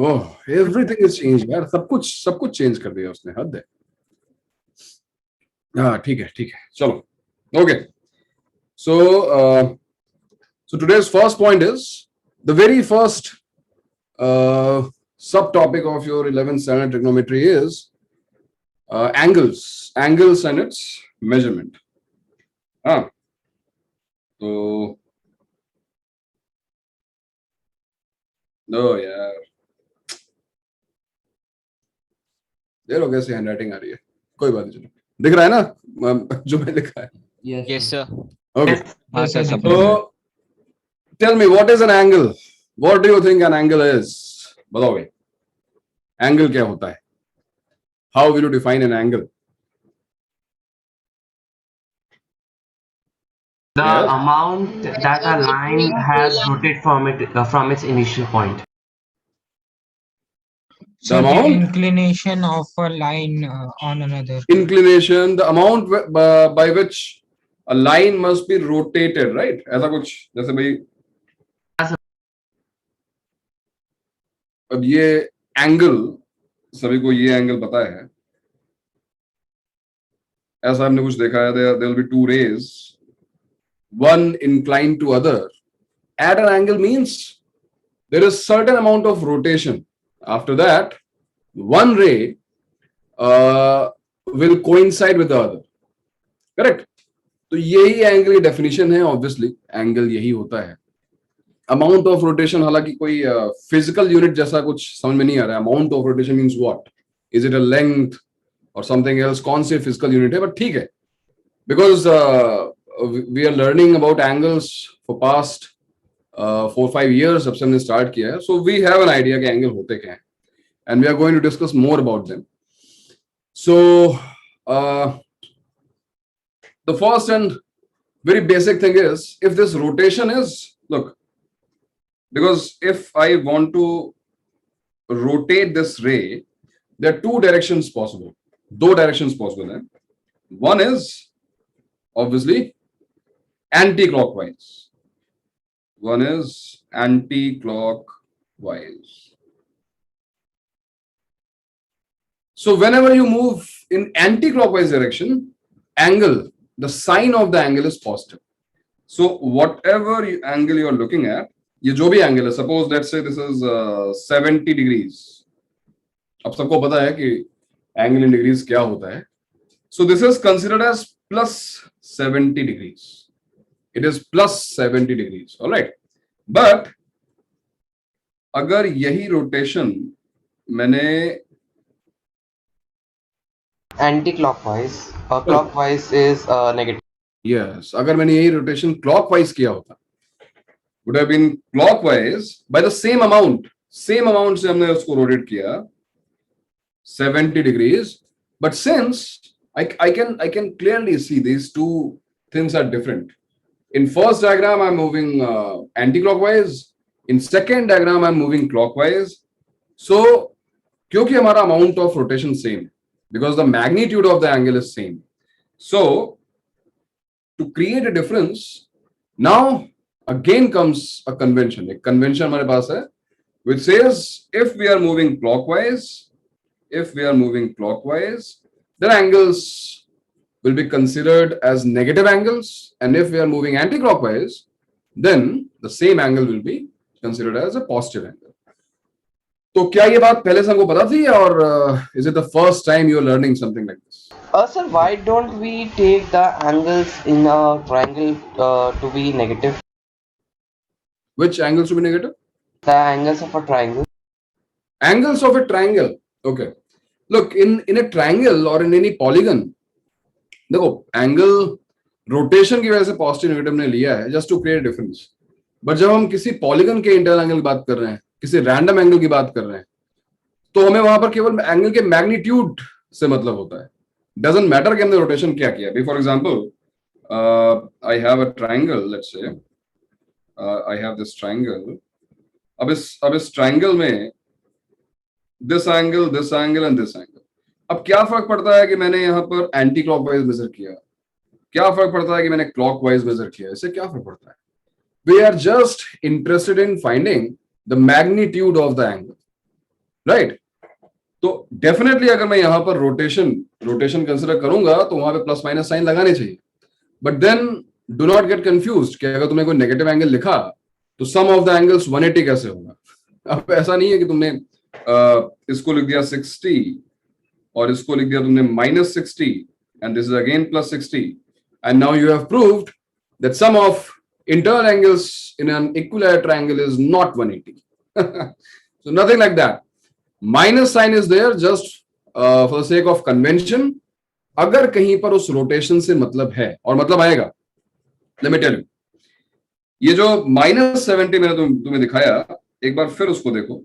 Oh everything is change यार, सब कुछ चेंज कर दिया उसने, हद है। हाँ ठीक है चलो okay. So so today's first point is the very first subtopic of your 11th standard trigonometry is angles and its measurement. हाँ तो नो यार, देखो कैसे हैंडराइटिंग आ रही है, कोई बात नहीं, चलो दिख रहा है ना जो मैं लिखा है? Yes, yes sir. sir. Okay, हाँ Yes, सर, sir, सब दिख रहा है. so tell me what is an angle, what do you think an angle is? बताओ भाई, एंगल क्या होता है? How will you define an angle? The Yes, amount that a line has rotated from its initial point. the So the amount, inclination of a line on another. inclination, the amount by which a line must be rotated, right? ऐसा कुछ, जैसे भाई अब ये angle, सभी को ये angle पता है, ऐसा हमने कुछ देखा है, there will be two rays, one inclined to other. At an angle means there is certain amount of rotation. After that, one ray will coincide with the other. Correct? तो यही एंगल की डेफिनेशन है, obviously angle यही होता है। Amount of rotation, हालांकि कोई physical unit जैसा कुछ समझ में नहीं आ रहा है। Amount of rotation means what, is it a length और समथिंग एल्स, कौन सी फिजिकल यूनिट है? बट ठीक है, because we are learning about angles for past 4-5 years जब से हमने स्टार्ट किया है, so we have an idea कि एंगल होते क्या हैं, and we are going to discuss more about them. So the first and very basic thing is, if this rotation is, look, because if I want to rotate this ray, there are two directions possible, दो directions possible हैं. One is obviously anti-clockwise, one is anti-clockwise. So whenever you move in anti-clockwise direction, angle, the sign of the angle is positive. So whatever angle you are looking at, ये जो भी angle है, suppose let's say this is 70 degrees. अब सबको पता है कि angle इन degrees क्या होता है. So this is considered as plus 70 degrees. It is plus 70 degrees, alright. But अगर यही रोटेशन मैंने Anti-clockwise or clockwise is negative. Yes, अगर मैंने यही रोटेशन क्लॉकवाइज किया होता, would have been clockwise by the same amount से हमने उसको रोटेट किया 70 degrees. But since I can clearly see these two things are different. In first diagram I'm moving anti-clockwise, in second diagram I'm moving clockwise. So क्योंकि हमारा amount of rotation same, because the magnitude of the angle is same, so to create a difference, now again comes a convention. एक convention हमारे पास है which says if we are moving clockwise, then angles will be considered as negative angles, and if we are moving anti-clockwise, then the same angle will be considered as a positive angle. तो क्या ये बात पहले से हमको पता थी, और is it the first time you are learning something like this? Sir, why don't we take the angles in a triangle to be negative? Which angles to be negative? The angles of a triangle. Angles of a triangle. Okay. Look, in a triangle or in any polygon, देखो angle rotation की वजह से positive negative ने लिया है just to create difference. But जब हम किसी पॉलीगन के इंटरनल एंगल की बात कर रहे हैं, किसी रैंडम एंगल की बात कर रहे हैं, तो हमें वहां पर केवल एंगल के मैग्नीट्यूड से मतलब होता है. डजंट मैटर कि हमने रोटेशन क्या किया. For example, I have a triangle, let's say I have this triangle. अब इस ट्रायंगल में this angle and this angle. अब क्या फर्क पड़ता है कि मैंने यहाँ पर एंटी क्लॉकवाइज मेजर किया, क्या फर्क पड़ता है कि मैंने क्लॉकवाइज मेजर किया, इससे क्या फर्क पड़ता है? We are just interested in finding the magnitude of the angle. Right? तो डेफिनेटली अगर मैं यहां पर रोटेशन कंसिडर करूंगा तो वहां पे प्लस माइनस साइन लगाने चाहिए, but then do not get confused कि अगर तुमने कोई नेगेटिव एंगल लिखा तो सम ऑफ द एंगल्स 180 कैसे होगा? अब ऐसा नहीं है कि तुमने इसको लिख दिया 60 और इसको लिख दिया तुमने -60 and this is again +60 and now you have proved that sum of internal angles in an equilateral triangle is not 180. So nothing like that. Minus sign is there just for the sake of convention. अगर कहीं पर उस rotation से मतलब है और मतलब आएगा, let me tell you, ये जो -70 मैंने तुम्हें दिखाया, एक बार फिर उसको देखो.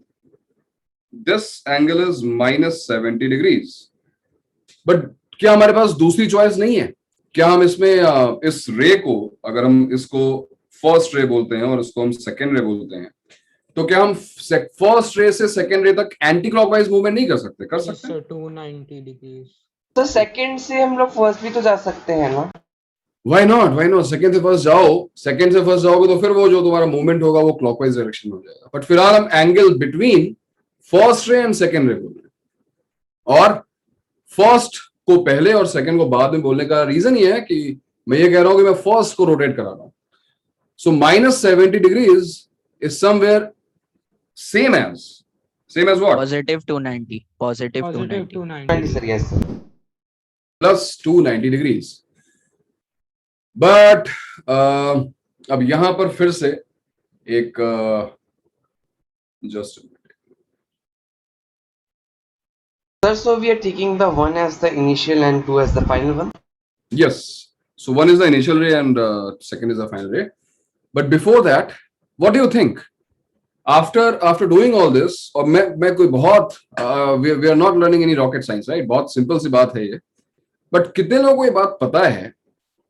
This angle is -70 degrees. But क्या हमारे पास दूसरी चॉइस नहीं है? क्या हम इसमें इस रे को, अगर हम इसको फर्स्ट रे बोलते हैं और इसको हम सेकेंड रे बोलते हैं, तो क्या हम फर्स्ट रे से सेकेंड रे तक एंटी क्लॉकवाइज मूवमेंट नहीं कर सकते? कर सकते हैं. 290 degrees. तो सेकंड से हम लोग फर्स्ट भी तो जा सकते हैं ना? Why not? सेकेंड से फर्स्ट जाओगे तो फिर वो जो तुम्हारा मूवमेंट होगा वो क्लॉकवाइज डायरेक्शन में हो जाएगा. बट फिलहाल हम angle between first ray and second रे बोल रहे हैं, और फर्स्ट को पहले और सेकंड को बाद में बोलने का रीजन ये है कि मैं ये कह रहा हूं कि मैं फर्स्ट को रोटेट करा रहा हूं. सो -70 degrees is somewhere same as what? Positive 290. Positive 290. 290. Sir yes sir. Plus 290 degrees. But अब यहां पर फिर से एक just Sir, so we are taking the one as the initial and two as the final one. yes, so one is the initial ray and second is the final ray. But before that, what do you think? After doing all this, और मैं कोई बहुत we are not learning any rocket science, right? बहुत simple सी बात है ये. But कितने लोगों को ये बात पता है,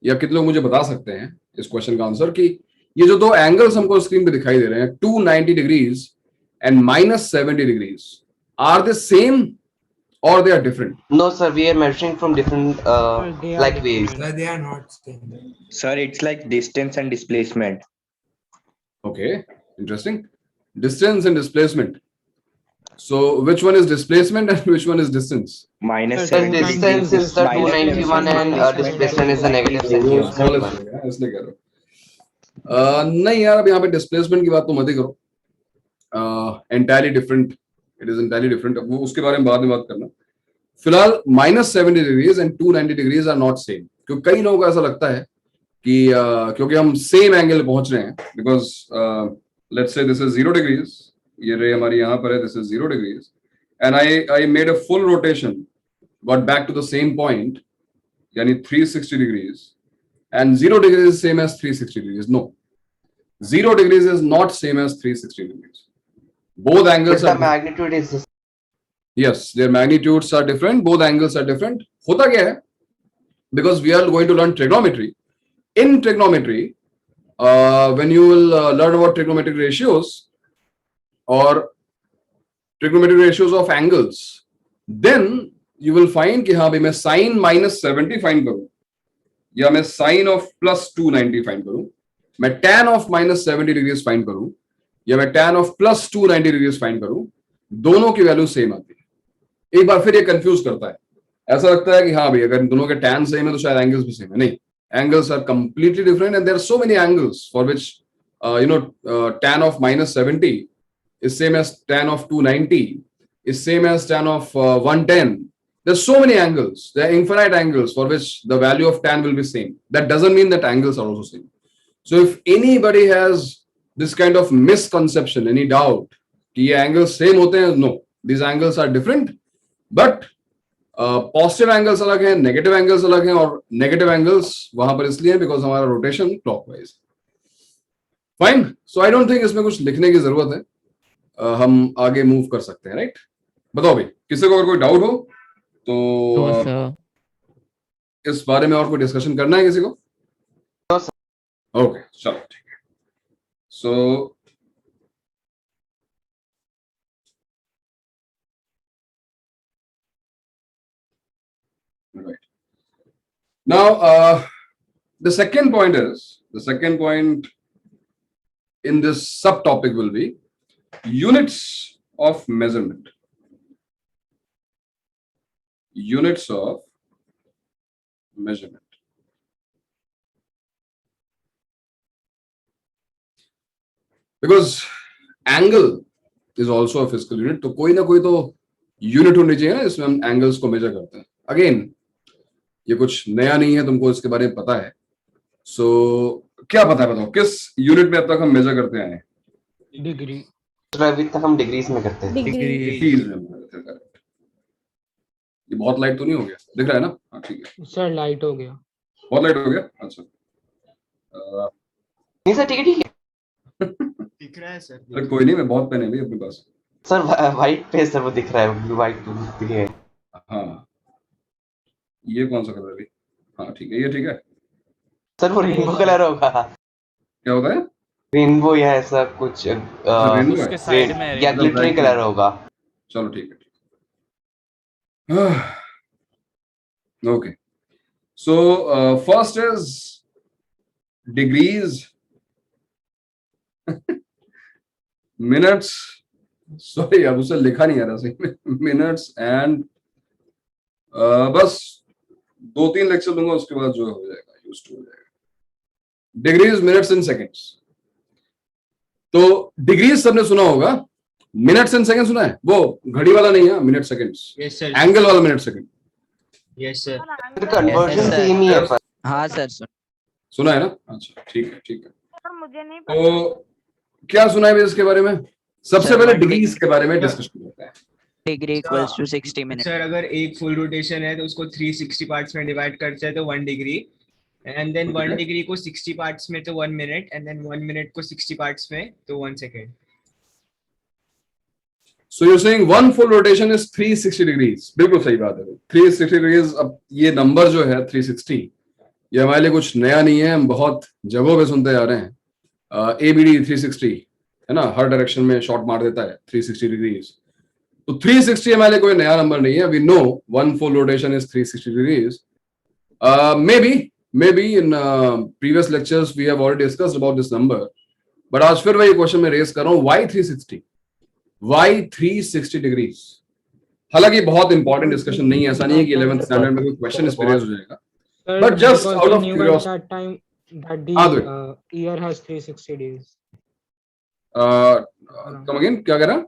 या कितने लोग मुझे बता सकते हैं इस क्वेश्चन का आंसर, कि ये जो दो एंगल्स हमको स्क्रीन पे दिखाई दे रहे हैं, 290 degrees and -70 degrees, are they same or they are different? No, sir, we are measuring from different They are like ways. different. They are not same. Sir, it's like distance and displacement. Okay, interesting. Distance and displacement. So which one is displacement and which one is distance? Minus Sir, The 70 distance is the minus 291 and displacement is the negative वो 70. smallest है, इसलिए कह रहा हूँ. नहीं यार, अब यहाँ पे डिस्प्लेसमेंट की बात तो मत ही करो. Entirely different, it is entirely different. वो उसके बारे में बाद में बात करना. फिलहाल -70 degrees and 290 degrees are not same. क्योंकि कई लोगों को ऐसा लगता है कि क्योंकि हम सेम एंगल पहुंच रहे हैं, because let's say this is 0 degrees, ये रे हमारी यहाँ पर है, this is 0 degrees, and I made a full rotation, got back to the same point, यानी 360 degrees, and 0 degrees is same as 360 degrees. No, 0 degrees is not same as 360 degrees. Both But angles the are magnitude is the yes, their magnitudes are different. Both angles are different. होता क्या है? Because we are going to learn trigonometry. In trigonometry, when you will learn about trigonometric ratios or trigonometric ratios of angles, then you will find कि हाँ भाई मैं sin -70 find करूं, या मैं sin of +290 फाइंड करूं, मैं tan of -70 degrees फाइंड करूं, या मैं tan of +290 degrees फाइंड करूं, दोनों की वैल्यू सेम आती है. एक बार फिर ये कंफ्यूज करता है. ऐसा लगता है कि हाँ भाई अगर इन दोनों के tan सेम है तो शायद एंगल्स भी सेम है. नहीं, angles are completely different, and there are so many angles for which tan of -70 is same as tan of 290, is same as tan of 110. There's so many angles. There are infinite angles for which the value of tan will be same. That doesn't mean that angles are also same. So if anybody has this kind of misconception, any doubt कि ये angles same होते हैं, no, these angles are different, but positive angles अलग हैं, negative angles अलग हैं, और negative angles वहां पर इसलिए बिकॉज हमारा rotation clockwise. Fine, so I don't think इसमें कुछ लिखने की जरूरत है. हम आगे मूव कर सकते हैं, राइट? बताओ भाई, किसी को अगर कोई डाउट हो तो इस बारे में और कोई डिस्कशन करना है किसी को? ओके, चलो ठीक है. सो right. Now, the second point in this subtopic will be units of measurement. units of measurement. Because angle is also a physical unit, तो कोई ना कोई तो यूनिट होनी चाहिए ना इसमें हम एंगल्स को मेजर करते हैं. अगेन ये कुछ नया नहीं है, तुमको इसके बारे में पता है. सो क्या पता है, बताओ किस यूनिट में अब तक हम मेजर करते आए हैं? डिग्री. अभी तक हम डिग्रीज में करते हैं. डिग्रीज में measure करते हैं. ये बहुत लाइट तो नहीं हो गया, दिख रहा है ना? हाँ ठीक है, सर लाइट हो गया. बहुत लाइट हो गया. अच्छा नहीं सर, ठीक है ठीक है. दिख रहा है सर. अरे कोई नहीं, मैं बहुत पेन है भाई अपने पास. सर व्हाइट पे सर वो दिख रहा है, ब्लू व्हाइट दिख रहा है. हाँ ये कौन सा कलर है भाई? हाँ ठीक है, ये ठीक है. सर वो रेनबो कलर होगा. क्या होता है? रेनबो या ऐसा कुछ रेनबो है? उसके साइड में या ग्लिटरी कलर होगा. चलो ठीक है. Okay. So first is degrees, minutes. Sorry अब उसे लिखा नहीं आ रहा सही में. Minutes and बस 2-3 लेक्चर दूंगा, उसके बाद जो हो जाएगा यूज्ड हो जाएगा. Degrees, minutes and seconds. तो डिग्रीज सबने सुना होगा, मिनट्स एंड सेकंड सुना है? वो घड़ी वाला नहीं है, minute seconds. Yes sir. Angle वाला minute second. Yes sir. Conversion Yes, sir. Same ही है पर. हाँ सर. सुना है ना? अच्छा ठीक है ठीक है. मुझे नहीं पता. तो क्या सुना है भाई इसके बारे में? सबसे Sir, पहले one डिग्रीज degree. के बारे में डिस्कशन करते हैं. Degree equals to 60 minute. Sir अगर एक फुल रोटेशन है तो उसको 360 पार्ट्स में डिवाइड करते हैं तो 1 डिग्री. एंड देन 1 डिग्री को 60 पार्ट्स में तो 1 मिनट. एंड देन 1 मिनट को 60 पार्ट्स में तो 1 second. So you're saying one full rotation is 360 degrees. बिल्कुल सही बात है. 360 degrees. अब ये नंबर जो है 360, ये हमारे लिए कुछ नया नहीं है, हम बहुत जगहों पे सुनते आ रहे हैं. ABD 360 है ना, हर डायरेक्शन में शॉट मार देता है 360 डिग्रीज. तो 360 हमारे लिए कोई नया नंबर नहीं है. We know one full rotation is 360 degrees. maybe in previous lectures we have already discussed about this number, but आज फिर वही क्वेश्चन मैं रेस कर रहा हूँ. why 360? why 360 degrees? हालांकि बहुत इंपॉर्टेंट डिस्कशन नहीं है, ऐसा नहीं है कि 11th स्टैंडर्ड में कोई क्वेश्चन इस पे रेज हो जाएगा. But just out of curiosity. That time that the हाँ, do it. year has 360 days. Come again, क्या कह रहा?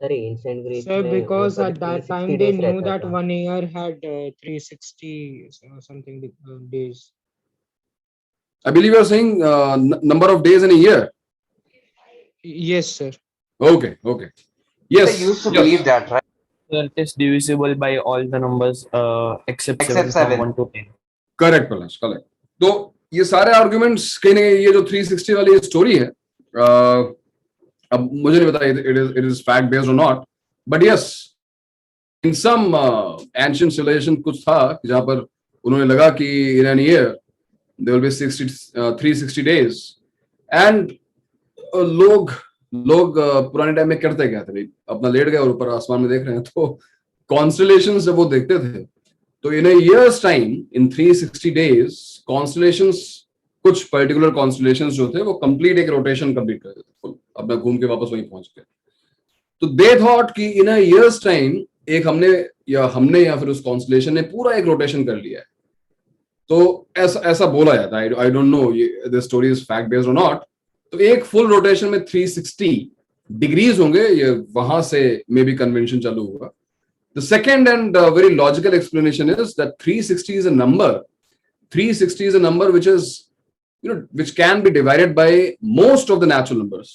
Sorry, ancient Greece. Sir, में because ऊपर at that 360 time they days knew रहता that था. 1 year had 360 something days. I believe you are saying number of days in a year. Yes, sir. Okay. Yes. They used to yes. believe that, right? It is divisible by all the numbers except Except 7 7. from 1 to 10. Correct Palash, correct. तो ये सारे arguments कहीं ना कहीं ये जो 360 वाली story है, अब मुझे नहीं पता इट इज फैक्ट बेस्ड और not, but yes in some ancient civilisation कुछ था जहां पर उन्होंने लगा कि in an year there will be 360 days. And लोग पुराने टाइम में करते क्या थे भाई, अपना लेट गए और ऊपर आसमान में देख रहे हैं, तो कॉन्स्टलेशंस जब वो देखते थे तो इन अ ईयर्स टाइम, इन 360 डेज, कॉन्स्टलेशंस, कुछ पर्टिकुलर कॉन्स्टलेशंस जो थे वो कंप्लीट एक रोटेशन कंप्लीट कर देते थे, अपना घूम के वापस वहीं पहुंच गए. तो दे थॉट कि इन अ ईयर्स टाइम एक हमने या फिर उस कॉन्स्टलेशन ने पूरा एक रोटेशन कर लिया है. तो ऐसा बोला जाता है. I don't no this story is fact based और नॉट. तो एक फुल रोटेशन में 360 डिग्रीज होंगे, ये वहां से मे बी कन्वेंशन चालू होगा. The second and very logical explanation is that 360 is a number. 360 is a number which is, which can be divided by most of the natural numbers,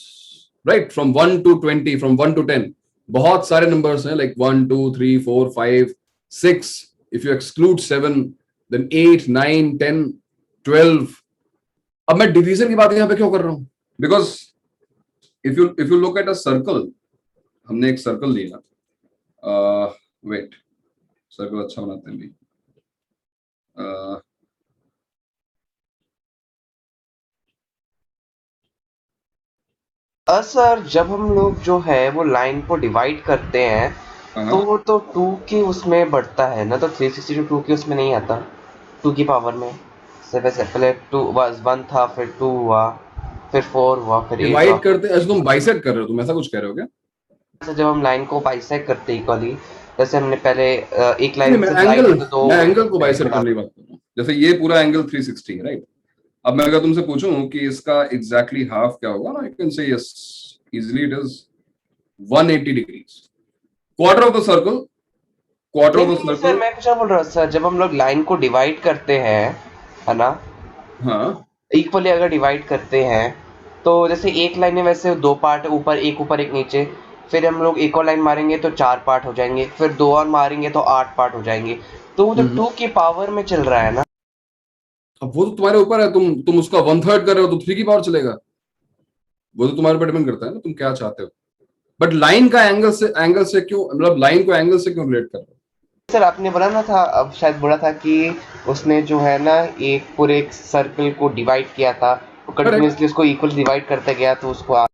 right? From 1 to 20, from 1 to 10. बहुत सारे numbers हैं, like 1, 2, 3, 4, 5, 6. If you exclude 7, then 8, 9, 10, 12. अब मैं division की बात यहाँ पे क्यों कर रहा हूँ? Because if you look at a circle, हमने एक circle लिया. वेट, सर्कल अच्छा बनाते हैं भी. सर जब हम लोग जो है वो लाइन को डिवाइड करते हैं तो वो तो 2 की उसमें बढ़ता है ना, तो 360 to 2 की उसमें नहीं आता, 2 की पावर में. वैसे पहले 2 was 1 था, फिर 2 हुआ, फिर 4 हुआ, फिर 8 डिवाइड हुआ. करते. अच्छा तुम बाइसेक्ट कर रहे हो, तुम ऐसा कुछ कह रहे हो क्या? जैसे जब हम लाइन को बाइसेक्ट करते हैं इक्वली, जैसे हमने पहले एक लाइन मैं से divide एंगल तो दो मैं एंगल को बाइसेक्ट करने की बात कर रहा हूँ। जैसे ये पूरा एंगल 360 है, राइट? अब मैं अगर तुमसे पूछूं कि इसका एग्जैक्टली हाफ क्या होगा ना, you can say yes easily it is 180 degrees, quarter of the circle, quarter नहीं ऑफ द नहीं सर, सर्कल। मैं कुछ और बोल रहा हूँ सर, जब हम लोग लाइन को डिवाइड करते हैं, है ना, हाँ इक्वली अगर डिवाइड करते हैं, तो जैसे एक लाइन में वैसे दो पार्ट, ऊपर एक नीचे, फिर हम लोग एक और लाइन मारेंगे तो 4 पार्ट हो जाएंगे, फिर दो और मारेंगे तो 8 पार्ट हो जाएंगे, तो वो तो 2 की पावर में चल रहा है ना। अब वो तो तुम्हारे ऊपर है, तुम उसका 1/3 कर रहे हो तो 3 की पावर चलेगा। वो तो तुम्हारे ऊपर डिपेंड करता है ना, तुम क्या चाहते हो। बट लाइन का एंगल से क्यों, मतलब लाइन को एंगल से क्यों रिलेट कर रहे हो? सर आपने बोला ना था, अब शायद बोला था कि उसने जो है ना एक पूरे एक सर्कल को डिवाइड किया था, वो करेक्ट, कंटिन्यूअसली उसको इक्वल डिवाइड करते गया तो उसको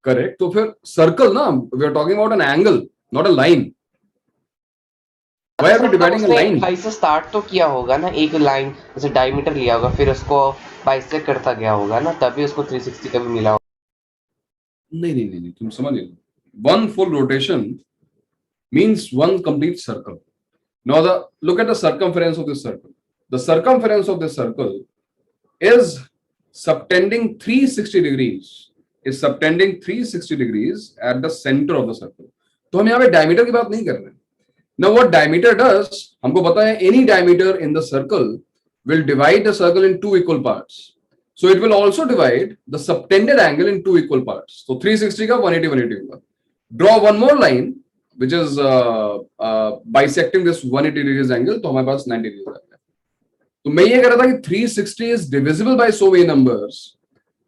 करेक्ट। तो फिर सर्कल ना, we are talking about an angle, not a line. Why are sir we मतलब डिवाइडिंग अ उसने एक लाइन? हाई से स्टार्ट तो किया होगा ना, एक लाइन जैसे डायमीटर लिया होगा, फिर उसको बाइसेक्ट करता गया होगा ना, तभी उसको 360 का भी मिला होगा। नहीं नहीं नहीं नहीं, तुम समझ नहीं। One full rotation means one complete circle. Now look at the circumference of this circle. The circumference of this circle is subtending 360 degrees. Is subtending 360 degrees at the center of the circle. तो हम यहाँ पे diameter की बात नहीं कर रहे हैं. Now what diameter does? हमको पता है any diameter in the circle will divide the circle in two equal parts. So it will also divide the subtended angle in two equal parts. So 360 का 180 180 होगा. Draw one more line which is bisecting this 180 degrees angle, तो हमारे पास 90 degrees आ गया। तो मैं ये कह रहा था कि 360 is divisible by so many numbers.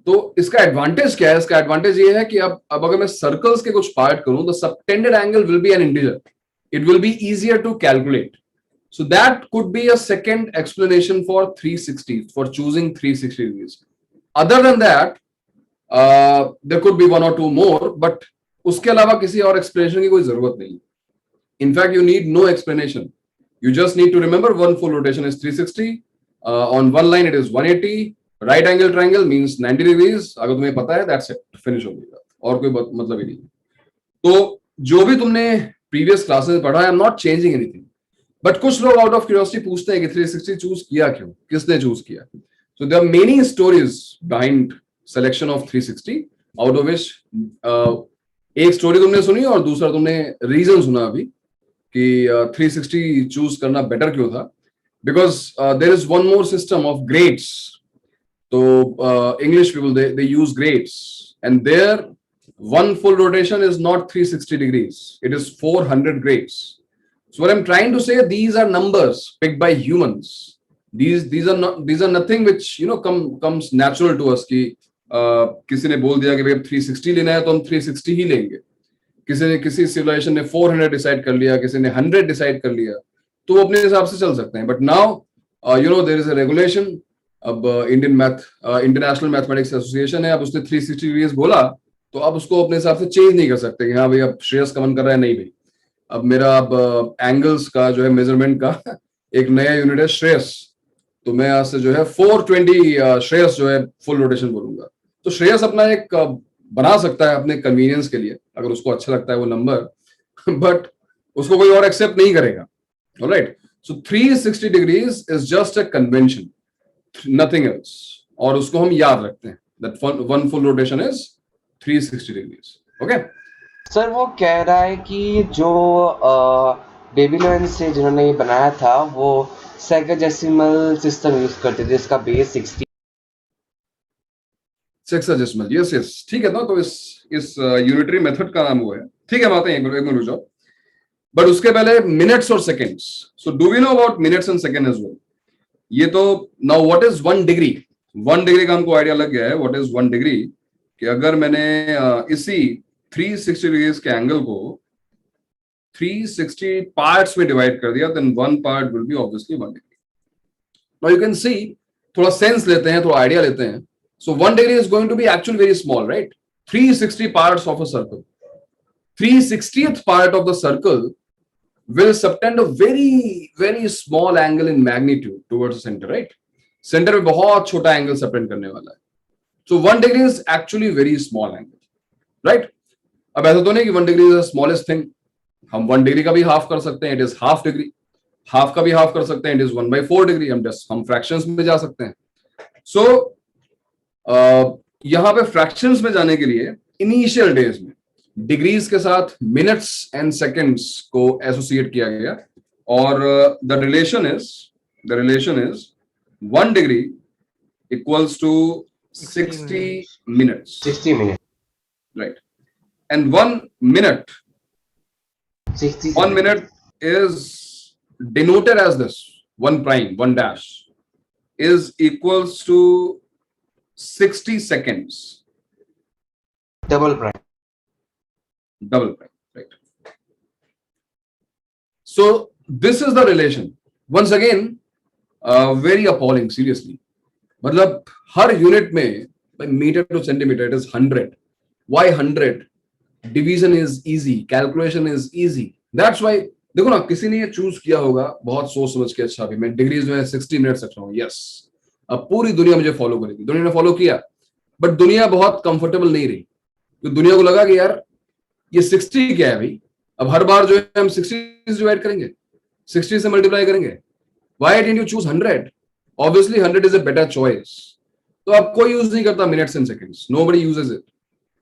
तो इसका एडवांटेज क्या है? इसका एडवांटेज ये है कि अब अगर मैं सर्कल्स के कुछ पार्ट करूं तो subtended angle will be an integer, it will be easier to calculate. So that could be a second explanation for 360, for choosing 360 degrees. Other than that, there could be one or two more, but उसके अलावा किसी और explanation की कोई जरूरत नहीं. In fact, you need no explanation. You just need to remember one full rotation is 360. On one line it is 180. Right angle triangle means 90 degrees. अगर तुम्हें पता है, that's it. Finish हो गई बात. और कोई मतलब ही नहीं. तो जो भी तुमने previous classes में पढ़ा, I am not changing anything. But कुछ लोग आउट ऑफ क्यूरियोसिटी पूछते हैं कि 360 चूज किया क्यों, किसने चूज किया? So there are many stories behind selection of 360, out of which एक स्टोरी तुमने सुनी और दूसरा तुमने रीजन सुना अभी कि 360 चूज करना बेटर क्यों था. Because there is one more system of grades. तो English people they use grades and there one full rotation is not 360 degrees, it is 400 grades. So what I'm trying to say, these are numbers picked by humans. These are nothing which comes natural to us. कि किसी ने बोल दिया कि भाई 360 लेना है तो हम 360 ही लेंगे. किसी सिविलाइजेशन ने 400 डिसाइड कर लिया, किसी ने 100 डिसाइड कर लिया, तो वो अपने हिसाब से चल सकते हैं. But now there is a regulation. अब इंटरनेशनल मैथमेटिक्स एसोसिएशन है, अब उसने 360 डिग्रीज बोला तो अब उसको अपने हिसाब से चेंज नहीं कर सकते कि हाँ भाई अब श्रेयस कमन कर रहा है. नहीं भाई, अब मेरा एंगल्स का जो है मेजरमेंट का एक नया यूनिट है श्रेयस, तो मैं आज से जो है 420 श्रेयस जो है फुल रोटेशन बोलूंगा. तो श्रेयस अपना एक बना सकता है अपने कन्वीनियंस के लिए, अगर उसको अच्छा लगता है वो नंबर, बट उसको कोई और एक्सेप्ट नहीं करेगा. Alright, so 360 degrees is just a convention, nothing else, और उसको हम याद रखते हैं that one full rotation is 360 degrees. Okay. Sir वो कह रहा है कि जो बेबीलोन से जिन्होंने ये बनाया था वो सेक्साडेसिमल सिस्टम यूज करते थे, जिसका बेस 60. सेक्साडेसिमल, यस यस, ठीक है ना. तो इस यूनिटरी मेथड का नाम हुआ है. ठीक है, हम आते हैं, एक मिनट रुक जाओ. बट उसके पहले मिनट्स और seconds. So do we know about minutes and second as well? ये तो now what is 1 degree? 1 degree का हमको आइडिया लग गया है. What is 1 degree? कि अगर मैंने इसी 360 डिग्रीज के एंगल को 360 पार्ट्स में डिवाइड कर दिया, then one part will be obviously 1 degree. Now you can see, थोड़ा सेंस लेते हैं, थोड़ा आइडिया लेते हैं. So 1 degree is going to be actually very small, right? 360 parts of a circle, 360th part of the circle will subtend a very small angle in magnitude towards the center, right? Center में बहुत छोटा angle subtend करने वाला है. So 1 degree is actually very small angle, right? अब ऐसा तो नहीं कि 1 degree is the smallest thing, हम 1 डिग्री का भी हाफ कर सकते हैं, it is half degree, half का भी हाफ कर सकते हैं, इट इज 1/4 डिग्री, हम फ्रैक्शंस में जा सकते हैं. सो यहां पे फ्रैक्शंस में जाने के लिए इनिशियल डेज में डिग्रीज के साथ मिनट्स एंड सेकेंड्स को एसोसिएट किया गया, और the relation is 1 degree equals to 60 minutes, 60 minutes. right? And 1 minute 60 1 minute is denoted as this 1 prime 1 dash is equals to 60 seconds, double prime. double prime, right? So this is the relation. Once again, very appalling, seriously. मतलब हर unit में metre to centimetre it is 100. Why 100? Division is easy, calculation is easy. That's why देखो ना, किसी ने ये choose किया होगा बहुत सोच समझ के, अच्छा भी मैं डिग्रीज में 60 मिनट्स रख रहा हूँ, यस, अब पूरी दुनिया मुझे फॉलो करेगी. दुनिया ने फॉलो किया, बट दुनिया बहुत कंफर्टेबल नहीं रही, तो दुनिया को लगा कि यार ये 60 क्या है भाई, अब हर बार जो है हम 60 से डिवाइड करेंगे, 60 से मल्टीप्लाई करेंगे. Why didn't you choose 100? Obviously 100 is a better choice. तो अब कोई यूज नहीं करता minutes and seconds, nobody uses it.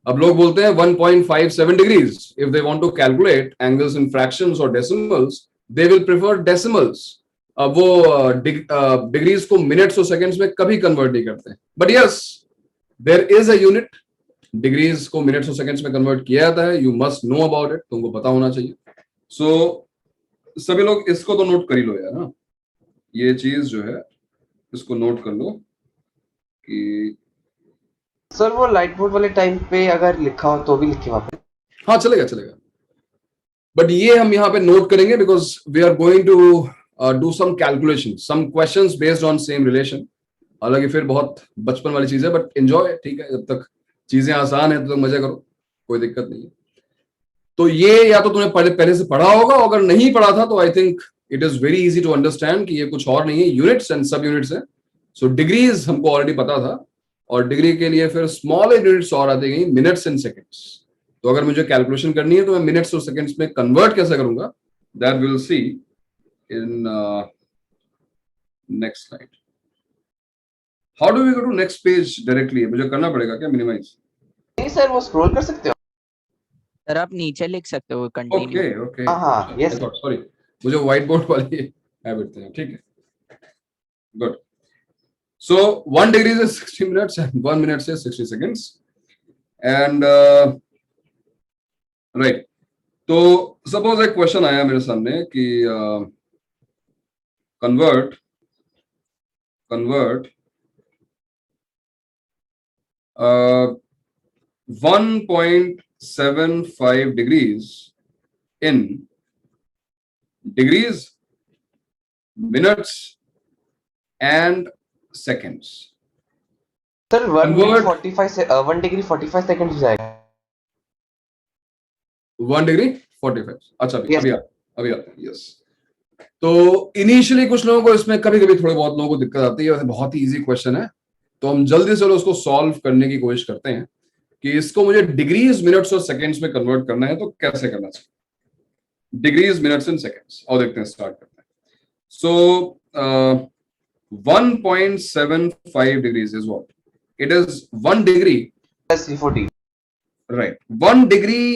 अब लोग बोलते हैं 1.57 degrees, if they want to calculate angles in fractions और decimals they will prefer decimals. अब वो डिग्रीज को मिनट्स और सेकंड्स में कभी कन्वर्ट नहीं करते. But yes, there is a unit, degrees को मिनट्स और सेकंड्स में कन्वर्ट किया जाता है. You must know about it, तुमको पता होना चाहिए. सो सभी लोग इसको तो नोट कर ही लो यार. हाँ, ये चीज जो है इसको नोट कर लो कि सर वो लाइट बोर्ड वाले टाइम पे अगर लिखा हो तो भी लिखे वहां पे. हाँ चलेगा चलेगा, बट ये हम यहाँ पे नोट करेंगे because we are going to do some calculation, some questions based on same relation. हालांकि फिर बहुत बचपन वाली चीज है, बट एंजॉय, ठीक है, जब तक चीजें आसान है तो मजा करो, कोई दिक्कत नहीं है. तो ये या तो तुमने पहले से पढ़ा होगा, अगर नहीं पढ़ा था तो I think it is very easy to understand कि ये कुछ और नहीं है, यूनिट्स एंड सब यूनिट्स है. सो डिग्रीज हमको ऑलरेडी पता था, और डिग्री के लिए फिर स्मॉल यूनिट्स और आती गई, मिनट्स एंड सेकंड्स. तो अगर मुझे कैलकुलेशन करनी है तो मैं मिनट्स और सेकंड्स में कन्वर्ट कैसे करूंगा, that will see in next slide. How do we go to next page directly? मुझे करना पड़ेगा क्या मिनिमाइज? नहीं सर, वो स्क्रॉल कर सकते हो. सर आप नीचे लिख सकते हो कंटिन्यू. ओके ओके, हाँ, yes. सॉरी, मुझे व्हाइट बोर्ड वाली हैबिट थी. ठीक है, good. So 1 degree is 60 minutes and 1 minute is 60 seconds. And right. तो suppose एक क्वेश्चन आया मेरे सामने कि convert 1.75 degrees in degrees, minutes and seconds. Sir 1 Convert- 1 degree 45 second हो जाएगा. 1 डिग्री 45. अच्छा, Yes. अभी आता है. यस. तो इनिशियली कुछ लोगों को इसमें कभी बहुत लोगों को दिक्कत आती है. वैसे बहुत ही इजी क्वेश्चन है, तो हम जल्दी से उसको सॉल्व करने की कोशिश करते हैं कि इसको मुझे डिग्रीज, मिनट्स और सेकंड्स में कन्वर्ट करना है, तो कैसे करना चाहिए. डिग्रीज, मिनट्स एंड सेकंड्स, और देखते हैं, स्टार्ट करते हैं. सो 1.75 degrees is what? It is 1 degree. Plus 340. Right. 1 degree,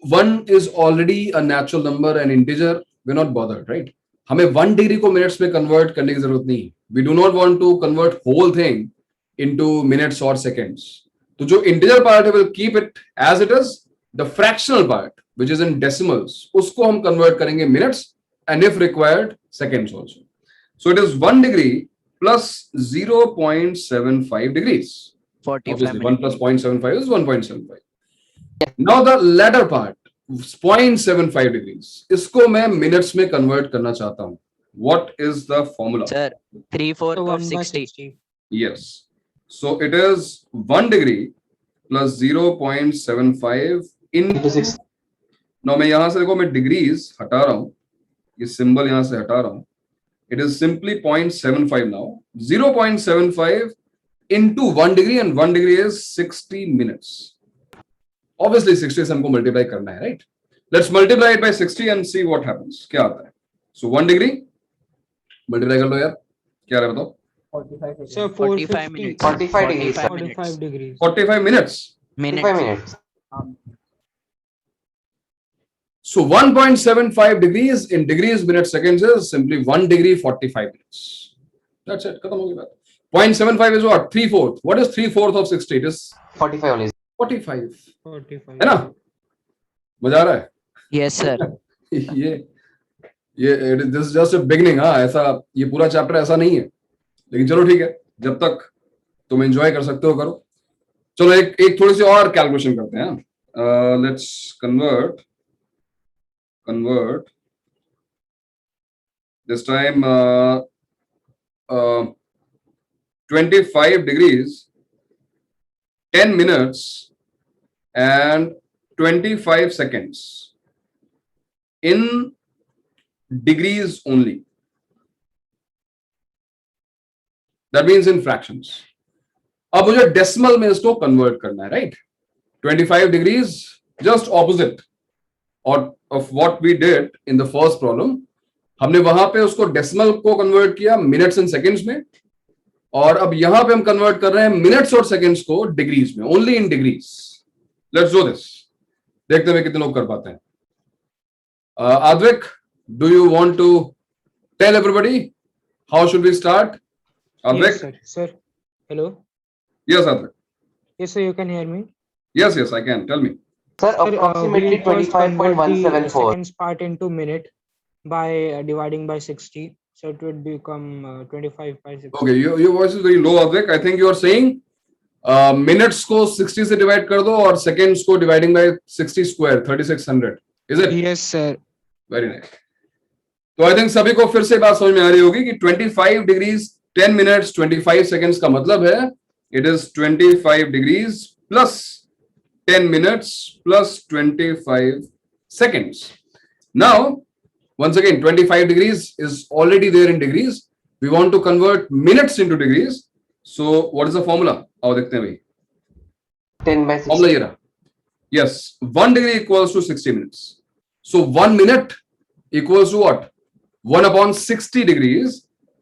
1 is already a natural number, an integer. We're not bothered, right? हमें 1 degree को minutes में convert करने की जरूरत नहीं. We do not want to convert whole thing into minutes or seconds. तो जो integer part है, we'll keep it as it is. The fractional part, which is in decimals, उसको हम convert करेंगे minutes, and if required, seconds also. So it is 1 degree plus 0.75 degrees. 45 Obviously, 1 minutes. plus 0.75 is 1.75. Now the latter part, 0.75 degrees. इसको मैं minutes में convert करना चाहता हूँ. What is the formula? Sir, 3/4 So of 1 by 60. 60. Yes. So it is 1 degree plus 0.75 into into 6. Now मैं यहाँ से देखो, मैं degrees हटा रहा हूँ, ये symbol यहाँ से हटा रहा हूँ. It is simply 0.75 now. 0.75 into 1 degree, and 1 degree is 60 minutes. Obviously 60 से हमको मल्टीप्लाई करना है, right? Let's multiply it by 60 and see what happens, क्या आता है. सो 1 डिग्री मल्टीप्लाई कर लो यार, क्या रहा है बताओ. 45 Sir, 45 450. minutes. 45 degrees, sir. 45 degrees. 45 minutes. 45 Minutes. minutes. So 1.75 degrees in degrees, minutes, seconds is simply 1 degree 45 minutes. That's it. खत्म हो गई बात. 0.75 is what? 3/4. What is 3/4 of 60? It is 45 only. 45. 45. है ना? मजा आ रहा है? Yes, sir. ये this is just a beginning. हाँ, ऐसा ये पूरा चैप्टर ऐसा नहीं है, लेकिन चलो ठीक है, जब तक तुम एंजॉय कर सकते हो करो. चलो एक थोड़ी सी और कैलकुलेशन करते हैं. Let's convert this time 25 degrees 10 minutes and 25 seconds in degrees only. That means in fractions. अब मुझे डेसिमल में इसको कन्वर्ट करना है, राइट? 25 degrees just opposite और of what we did in the first problem. हमने वहां पे उसको डेसिमल को कन्वर्ट किया मिनट्स एंड सेकंड्स में, और अब यहां पे हम कन्वर्ट कर रहे हैं मिनट्स और सेकंड्स को डिग्रीज में, only in degrees. Let's do this. देखते हैं कितने लोग कर पाते हैं. Advik, do you want to tell everybody how should we start? Advik? Yes, sir. Sir, hello. Yes, Advik. Yes, sir. You can hear me. Yes, I can. Tell me. Sir, Sir, approximately we'll first convert the 25.174. seconds part into minute by dividing by 60. So it would become 25 by 60. Okay, your voice is very low, Advik. I think you are saying minutes को 60 से divide कर दो और seconds को dividing by 60 square 3600. Is it? Yes, sir. Very nice. तो I think सभी को फिर से बात समझ में आ रही होगी कि 25 डिग्रीज 10 मिनट्स 25 सेकंड्स का मतलब है it is 25 degrees plus 10 minutes plus 25 seconds. Now, once again, 25 degrees is already there in degrees. We want to convert minutes into degrees. So, what is the formula? आओ देखते हैं भाई. 10 by 60. Formula ये रहा. Yes, 1 degree equals to 60 minutes. So 1 minute equals to what? 1 upon 60 degrees.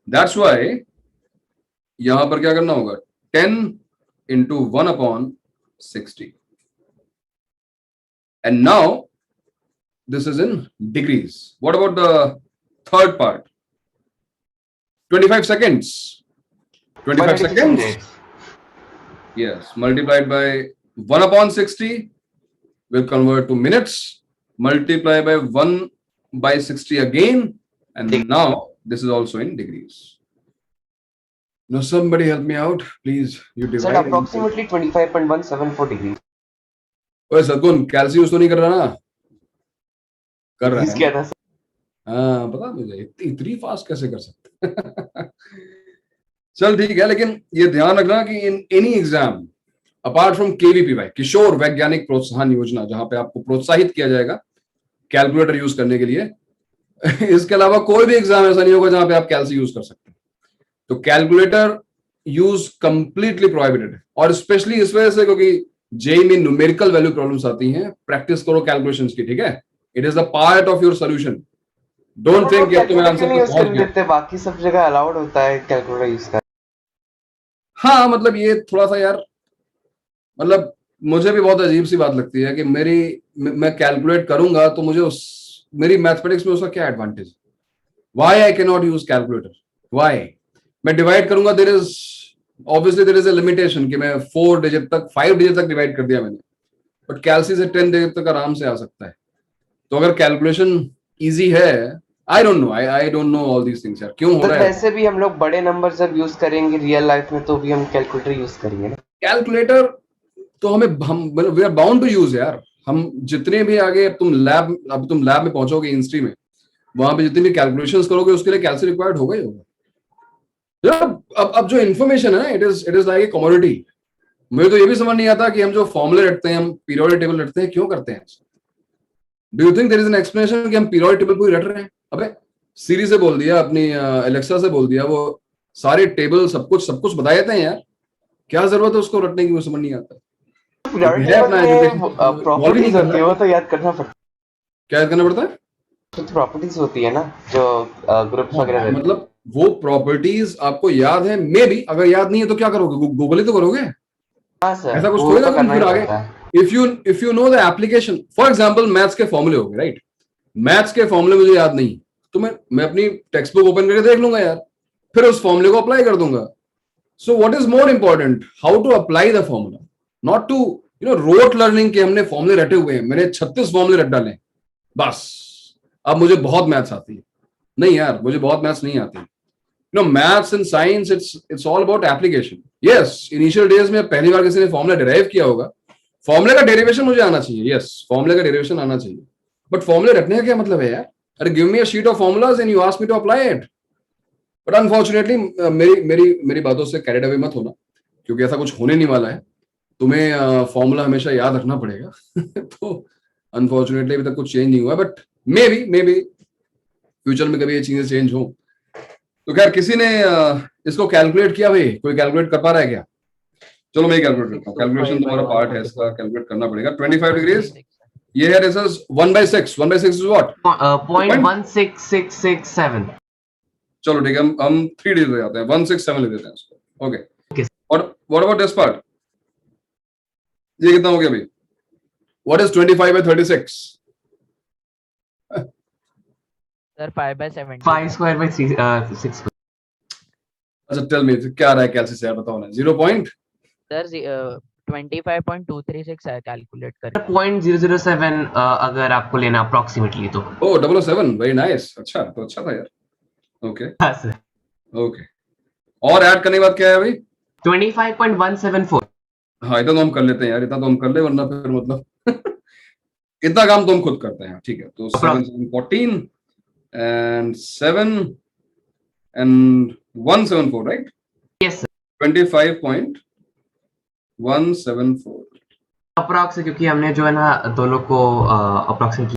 That's why यहां पर क्या करना होगा? 10 into 1 upon 60. And now this is in degrees. What about the third part? 25 seconds. 25 seconds. Yes, multiplied by 1 upon 60 will convert to minutes. Multiply by 1 by 60 again, and now this is also in degrees. Now somebody help me out, please. You Sir, divide. approximately 25.174 degrees. ओए सदगुण कैल्सी use तो नहीं कर रहा ना? कर रहा Please है क्या ना? था? हाँ, पता मुझे इतनी फास्ट कैसे कर सकते. चल ठीक है, लेकिन ये ध्यान रखना कि in any exam apart from KVPY, किशोर वैज्ञानिक प्रोत्साहन योजना, जहां पे आपको प्रोत्साहित किया जाएगा कैलकुलेटर यूज करने के लिए, इसके अलावा कोई भी एग्जाम ऐसा नहीं होगा जहां पे आप कैल्सी यूज कर सकते हैं. तो कैलकुलेटर यूज कंप्लीटली प्रोहिबिटेड है, और स्पेशली इस वजह से क्योंकि जेई में न्यूमेरिकल वैल्यू प्रॉब्लम्स आती हैं. प्रैक्टिस करो कैलकुलेशंस की, ठीक है? It is the part of your solution. Don't think कि तुम्हें आंसर यूज पहुंच कर गया. लेते, बाकी सब जगह अलाउड होता है कैलकुलेटर यूज करना. हाँ, मतलब ये थोड़ा सा यार, मतलब मुझे भी बहुत अजीब सी बात लगती है कि मैं कैलकुलेट करूंगा तो मुझे मेरी मैथमेटिक्स में उसका क्या advantage? Why I can not use calculator? Why? मैं डिवाइड करूंगा, देयर इज अ लिमिटेशन कि मैं 4 डिजिट तक 5 डिजिट तक डिवाइड कर दिया मैंने, बट कैल्सी से 10 डिजिट तक आराम से आ सकता है. तो अगर कैलकुलेशन इजी है, I don't know all these things यार, क्यों हो रहा है? वैसे भी हम लोग बड़े नंबर जब यूज करेंगे रियल लाइफ में तो भी हम कैलकुलेटर यूज करेंगे ना. कैलकुलेटर तो हम we are bound to use यार. हम जितने भी आगे अब तुम लैब में पहुंचोगे इंस्ट्री में, वहां पे जितनी भी कैलकुलेशंस करोगे उसके लिए कैल्सी रिक्वायर्ड होगा ही होगा. अब जो इन्फॉर्मेशन है, it is like a commodity. मुझे तो ये भी समझ नहीं आता कि हम जो फॉर्मूले रखते हैं, हम पीरियोडिक टेबल रखते हैं, क्यों करते हैं? Do you think there is an explanation कि हम पीरियोडिक टेबल पूरी रट रहे हैं? अबे सीरी से बोल दिया, अपनी एलेक्सा से बोल दिया, वो सारे टेबल सब कुछ बता देते हैं यार. क्या जरूरत है उसको रटने की? मुझे समझ नहीं आता. पीरियोडिक है अपना टेबल में एजुकेशन प्रॉपर्टीज होती है, वो तो याद करना पड़ता क्या याद करना पड़ता है? है। तो प्रॉपर्टीज होती है ना जो ग्रुप्स वगैरह रहते हैं। मतलब वो प्रॉपर्टीज आपको याद है, मे बी। अगर याद नहीं है तो क्या करोगे? गूगल ही तो करोगे। हाँ सर, ऐसा कुछ वो थोड़ी ना तो तुम करना फिर ही आगे पड़ता है। If you know the application, for example maths के फॉर्मूले हो गए, राइट? मैथ्स के फॉर्मूले मुझे याद नहीं, तो मैं अपनी टेक्स्ट बुक ओपन करके देख लूंगा यार, फिर उस फॉर्मूले को अप्लाई कर दूंगा। So what is more important, how to apply the formula, not to rote learning के हमने फॉर्मूले रटे हुए हैं, मैंने 36 फॉर्मूले रट डाले, बस अब मुझे बहुत मैथ्स आती है। नहीं यार, मुझे बहुत मैथ्स नहीं आती। Maths and science, it's all about application. Yes, initial days में पहली बार किसी ने फॉर्मूला डिराइव किया होगा, फॉर्मूले का डेरिवेशन मुझे आना चाहिए। यस, फॉर्मूले का डेरिवेशन आना चाहिए, बट फॉर्मूले रखने का क्या मतलब है यार? अरे give me a sheet of formulas and you ask me to apply it. But unfortunately मेरी मेरी मेरी बातों से कैरिड अवे मत होना, क्योंकि ऐसा कुछ होने नहीं वाला है। तुम्हें फॉर्मूला हमेशा याद रखना पड़ेगा। तो अनफॉर्चुनेटली अभी तक कुछ चेंज नहीं हुआ, बट मे बी फ्यूचर में कभी ये चीजें चेंज हो। तो खैर, किसी ने इसको कैलकुलेट किया भाई? कोई कैलकुलेट कर पा रहा है क्या? चलो मैं कैलकुलेट करता हूँ। कैलकुलेशन तुम्हारा पार्ट है, इसका कैलकुलेट करना पड़ेगा। 25 डिग्रीज ये है, दिस इज 1/6। 1/6 is what? 0.16667। चलो ठीक है, हम 3 डिजिट ले जाते हैं, 167 ले देते हैं उसको। Okay, Okay. और व्हाट अबाउट दिस पार्ट? ये कितना हो गया भाई? What is 25/36? Sir 5/70 5 square by 6 अच्छा टेल मी, क्या आ रहा है कैलसी से यार, बताओ ना। 0 पॉइंट सर 25.236 है कैलकुलेट करके। 0.007 अगर आपको लेना अप्रोक्सीमेटली तो। ओ 007, वेरी नाइस। अच्छा, तो अच्छा था यार। ओके हाँ सर। ओके, और ऐड करने के बाद क्या है भाई? 25.174। हाँ, इतना तो हम कर लेते हैं यार, इतना तो हम कर ले, वरना फिर मतलब इतना काम तो हम खुद करते हैं। ठीक है, तो 7 14 and 7 and 174, right? Yes sir, 25.174। Approx है क्योंकि हमने जो है ना दोनों को approximately.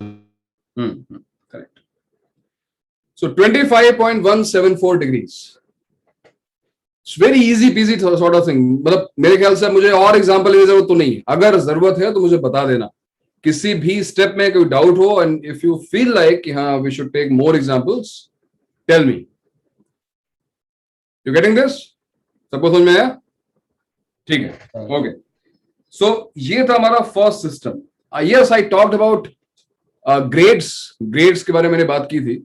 Correct. So 25.174 degrees. It's very easy peasy sort of thing। मतलब मेरे ख्याल से मुझे और एग्जांपल की जरूरत तो नहीं है। अगर जरूरत है तो मुझे बता देना, किसी भी स्टेप में कोई डाउट हो, and if you feel like कि हाँ we should take more examples, tell me. You getting this? सबको समझ में आया? ठीक है, ओके। सो ये था हमारा first system. Yes, I talked about grades. Grades के बारे में मैंने बात की थी,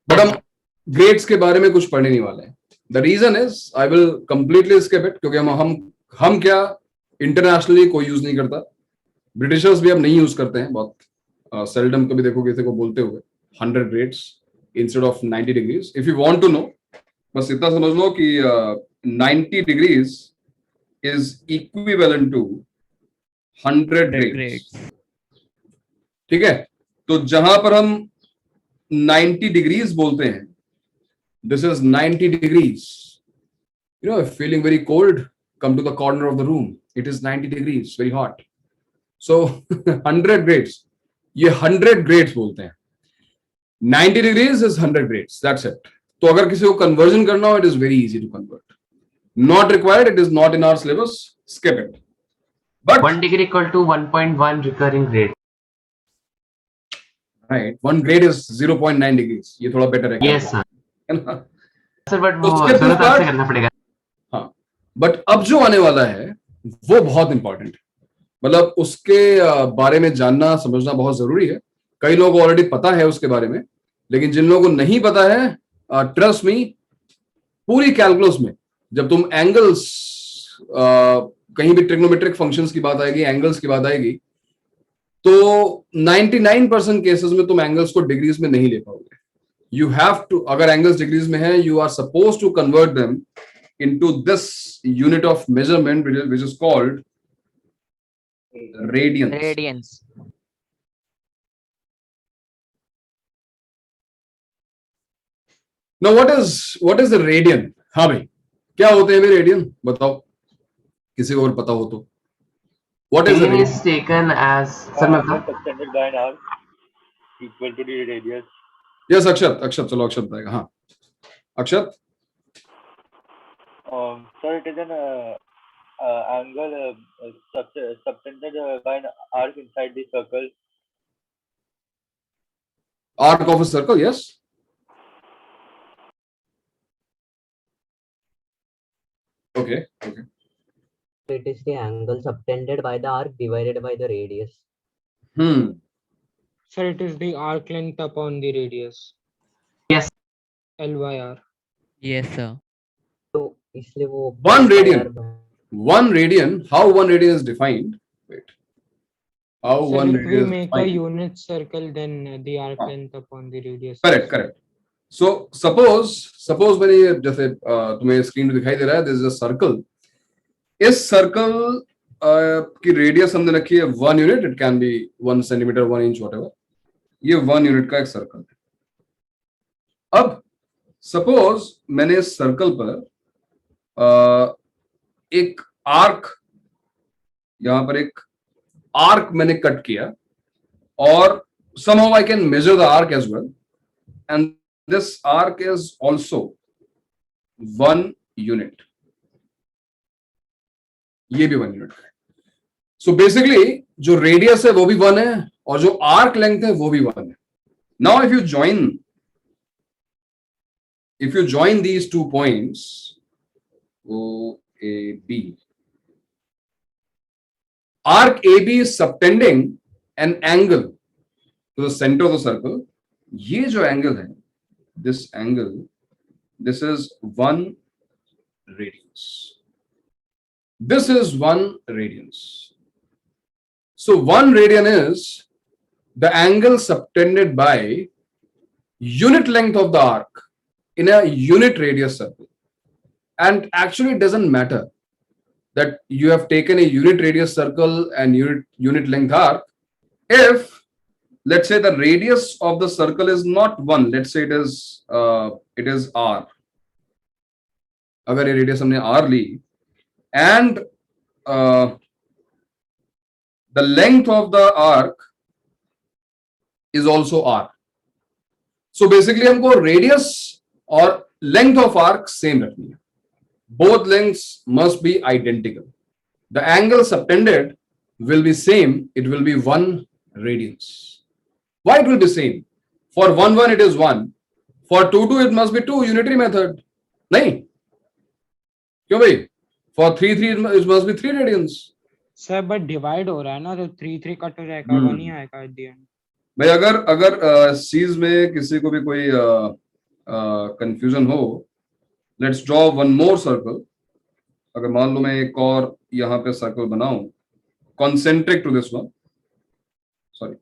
बट हम ग्रेड्स के बारे में कुछ पढ़ने नहीं वाले हैं। The reason is I will completely skip it, क्योंकि हम क्या, इंटरनेशनली कोई यूज नहीं करता, ब्रिटिशर्स भी अब नहीं यूज करते हैं, बहुत सेल्डम कभी देखोगे किसी को बोलते हुए 100 grades instead of 90 degrees. If you want to know, बस इतना समझ लो कि 90 degrees is equivalent to 100 grades. ठीक है, तो जहां पर हम 90 डिग्रीज बोलते हैं, this is 90 degrees. Feeling very cold, come to the corner of the room. It is 90 degrees, very hot. So 100 grades, ये 100 grades बोलते हैं। 90 degrees is 100 grades, that's it. तो अगर किसी को conversion करना हो, it is very easy to convert. Not required, it is not in our syllabus, skip it. But 1 degree equal to 1.1 recurring grade. right, 1 grade is 0.9 degrees. ये थोड़ा better है। Yes sir. है ना? सर बट तो वो skip this दोनों तरफ part. से करना पड़ेगा। हाँ, बट अब जो आने वाला है वो बहुत इंपॉर्टेंट है। मतलब उसके बारे में जानना समझना बहुत जरूरी है। कई लोगों को ऑलरेडी पता है उसके बारे में, लेकिन जिन लोगों को नहीं पता है, ट्रस्ट मी, पूरी कैलकुलस में जब तुम एंगल्स, कहीं भी ट्रिग्नोमेट्रिक फंक्शंस की बात आएगी, एंगल्स की बात आएगी, तो 99% केसेस में तुम एंगल्स को डिग्रीज में नहीं ले पाओगे। You have to, अगर एंगल्स डिग्रीज में है, you are supposed to convert them into this unit of measurement, which is called radians. Radians. Now what is the radian? हाँ भाई, क्या होते हैं भाई रेडियन? बताओ, किसी को और पता हो तो। What is the Radian radian? is taken as sir मैं बताऊं? subtended by an arc equal to the radius. Yes, अक्षत, चलो अक्षत बताएगा। हाँ अक्षत। So it is an angle subtended by an arc inside the circle. Arc of a circle, yes. Okay. Okay. It is the angle subtended by the arc divided by the radius. Sir, it is the arc length upon the radius. Yes. L by R. Yes, sir. तो इसलिए वो 1 pi radian. r by- 1 radian. How 1 radian is defined? Wait. How Sir, 1 if radian we is make a defined? unit circle, then the arc हाँ. length upon the radius. Correct. Correct. So suppose मैंने ये जैसे तुम्हें screen पे दिखाई दे रहा है, there is a circle. इस सर्कल की रेडियस हमने रखी है 1 unit. It can be 1 centimetre, 1 inch, whatever. ये 1 यूनिट का एक सर्कल है. अब सपोज मैंने इस सर्कल पर एक आर्क, यहां पर एक आर्क मैंने कट किया, और somehow I can measure the arc as well, and this arc is also 1 unit. ये भी 1 यूनिट है. सो बेसिकली जो रेडियस है वो भी 1 है, और जो आर्क लेंथ है वो भी 1 है. Now if you join these 2 points O A B, arc AB is subtending an angle to the center of the circle. ये जो एंगल है, this angle, this is 1 radians. This is 1 radians. So 1 radian is the angle subtended by unit length of the arc in a unit radius circle. And actually it doesn't matter that you have taken a unit radius circle and unit length arc. If let's say the radius of the circle is not 1, let's say it is r. अगर ये radius हमने r Lee, and the length of the arc is also r. So basically हमको radius और length of arc same रखनी है. Both lengths must be identical. The angle subtended will be same. It will be 1 radians. Why it will be same? For 1 1 it is 1. For 2 2 it must be 2. Unitary method. नहीं? क्यों भाई? For 3 3 it must be 3 radians. Sir but divide हो रहा है ना, तो 3 3 cut हो जाएगा, 1 ही आएगा एट द एंड. भाई अगर इस चीज में किसी को भी कोई कंफ्यूजन हो, let's draw one more circle. अगर मान लो मैं एक और यहाँ पे सर्कल बनाऊं concentric to this one, sorry,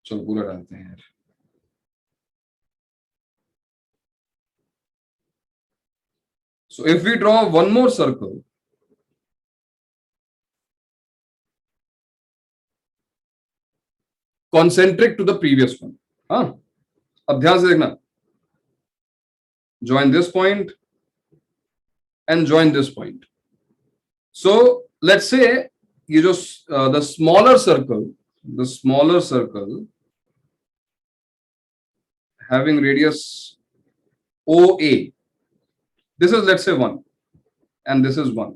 चलो पूरा डालते हैं यार. So if we draw one more circle, concentric to the previous one. हाँ, अब ध्यान से देखना. Join this point and join this point. So let's say ये जो the smaller circle having radius OA. This is, let's say, 1, and this is 1,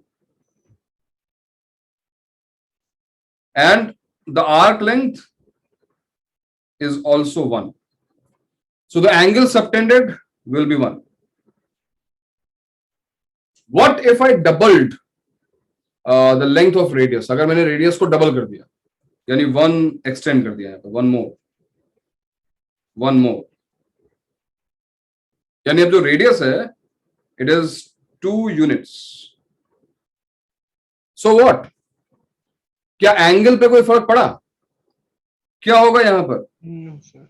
and the arc length is also 1. So the angle subtended will be 1. What if I doubled the length of radius? अगर मैंने radius को double कर दिया, यानी 1 extend कर दिया, 1 more, यानी अब जो radius है, it is 2 units. So what? क्या एंगल पे कोई फर्क पड़ा? क्या होगा यहां पर? No, sir.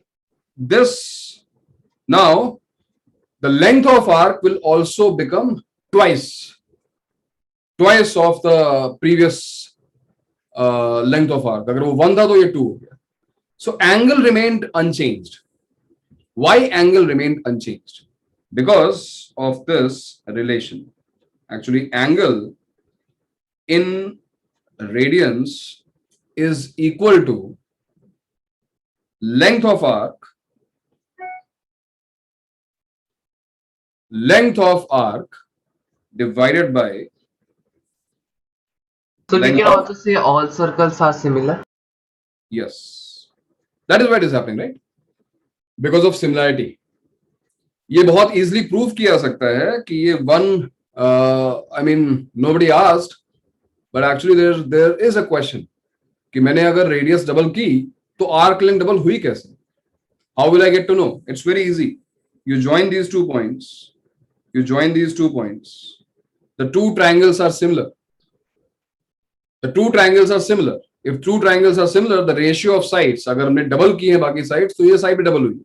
This now the length of arc will also become twice of the previous length of arc. अगर वो 1 था तो ये 2 हो गया. So angle remained unchanged. Why angle remained unchanged? Because of this relation. Actually, angle in radians is equal to length of arc divided by So we length can of, also say all circles are similar. yes, that is why it is happening, right? Because of similarity. ये बहुत easily prove किया जा सकता है कि ये I mean nobody asked, but actually there is a question कि मैंने अगर radius double की तो arc length double हुई कैसे? How will I get to know? It's very easy. You join these 2 points. The two triangles are similar. If two triangles are similar, the ratio of sides, अगर हमने double की है बाकी sides, तो ये side भी double हुई.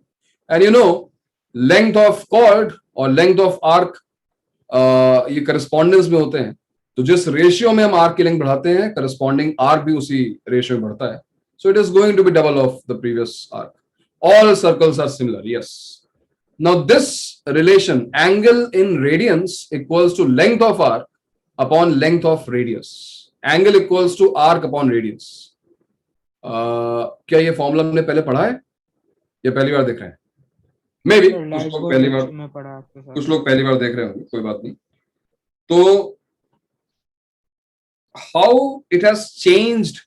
And you know, length of chord और length of arc ये correspondence में होते हैं. तो जिस ratio में हम arc की length बढ़ाते हैं, corresponding arc भी उसी ratio में बढ़ता है. So it is going to be double of the previous arc. All circles are similar. Yes. Now this relation, angle in radians equals to length of arc upon length of radius. Angle equals to arc upon radius. क्या ये formula हमने पहले पढ़ा है या पहली बार देख रहे हैं? मे बी कुछ लोग पहली बार देख रहे होंगे, कोई बात नहीं. तो how it has changed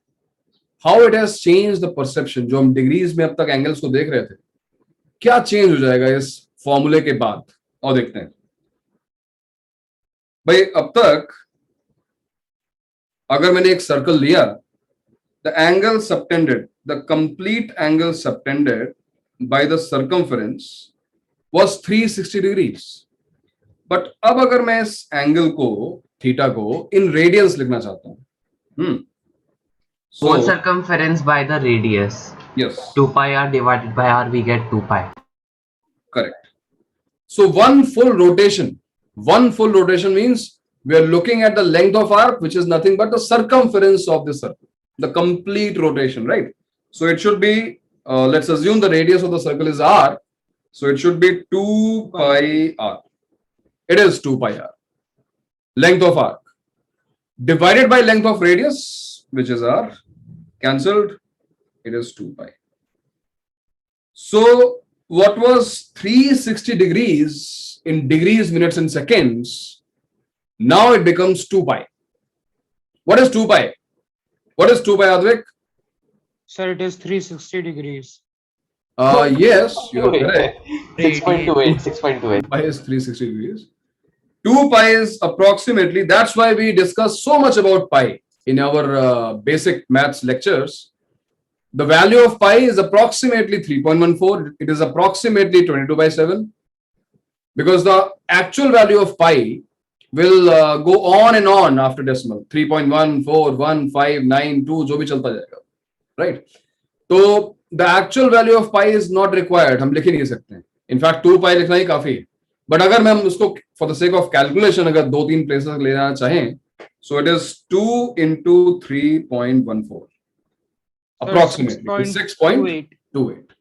the perception, जो हम डिग्रीज में अब तक एंगल्स को देख रहे थे, क्या चेंज हो जाएगा इस फॉर्मूले के बाद? और देखते हैं भाई. अब तक अगर मैंने एक सर्कल लिया, the angle subtended, the complete angle subtended by the circumference was 360 degrees. But अब अगर मैं इस एंगल को, थीटा को, इन रेडियंस लिखना चाहता हूं, Whole circumference by the radius. yes, 2 pi r divided by r, we get 2 pi. correct. So one full rotation means we are looking at the length of arc, which is nothing but the circumference of the circle, the complete rotation, right? So it should be, let's assume the radius of the circle is r, so it should be 2 pi r. It is 2 pi r, length of arc, divided by length of radius, which is r, cancelled, it is 2 pi. So what was 360 degrees in degrees, minutes and seconds, now it becomes 2 pi. What is 2 pi? Advik? Sir, it is 360 degrees. Yes, you are correct. 6.28. Pi is 360 degrees. 2 pi is approximately, that's why we discuss so much about pi in our basic maths lectures. The value of pi is approximately 3.14. It is approximately 22 by 7. Because the actual value of pi will go on and on after decimal. 3.141592 जो भी चलता जाएगा, right? तो the actual value of pi is not required. हम लिख ही नहीं सकते हैं. In fact, 2 pi लिखना ही काफी है. But अगर मैं उसको for the sake of calculation अगर 2-3 places लेना चाहें, so it is 2 into 3.14. Approximately 6.28.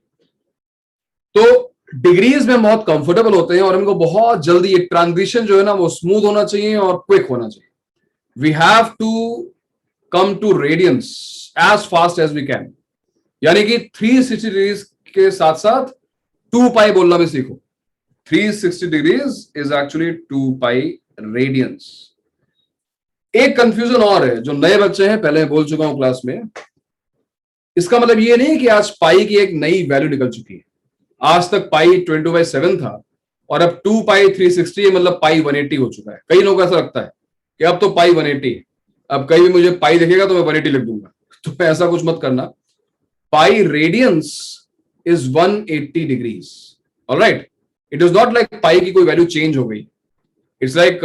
तो डिग्रीज में बहुत कंफर्टेबल होते हैं और हमको बहुत जल्दी ये ट्रांजिशन जो है ना वो स्मूथ होना चाहिए और क्विक होना चाहिए. We have to come to radians as fast as we can. यानी कि 360 डिग्रीज के साथ साथ 2 पाई बोलना भी सीखो. 360 degrees is actually 2 pi radiance. एक कंफ्यूजन और है जो नए बच्चे हैं, पहले बोल चुका हूं क्लास में. इसका मतलब ये नहीं कि आज पाई की एक नई वैल्यू निकल चुकी है. आज तक पाई 22/7 था और अब 2 पाई 360 मतलब पाई 180 हो चुका है. कई लोगों को ऐसा लगता है कि अब तो पाई 180 है, अब कहीं भी मुझे पाई दिखेगा तो मैं 180 लिख दूंगा. तो ऐसा कुछ मत करना. Pi radians is 180 degrees. Alright, it is not like pi की कोई वैल्यू चेंज हो गई. It's like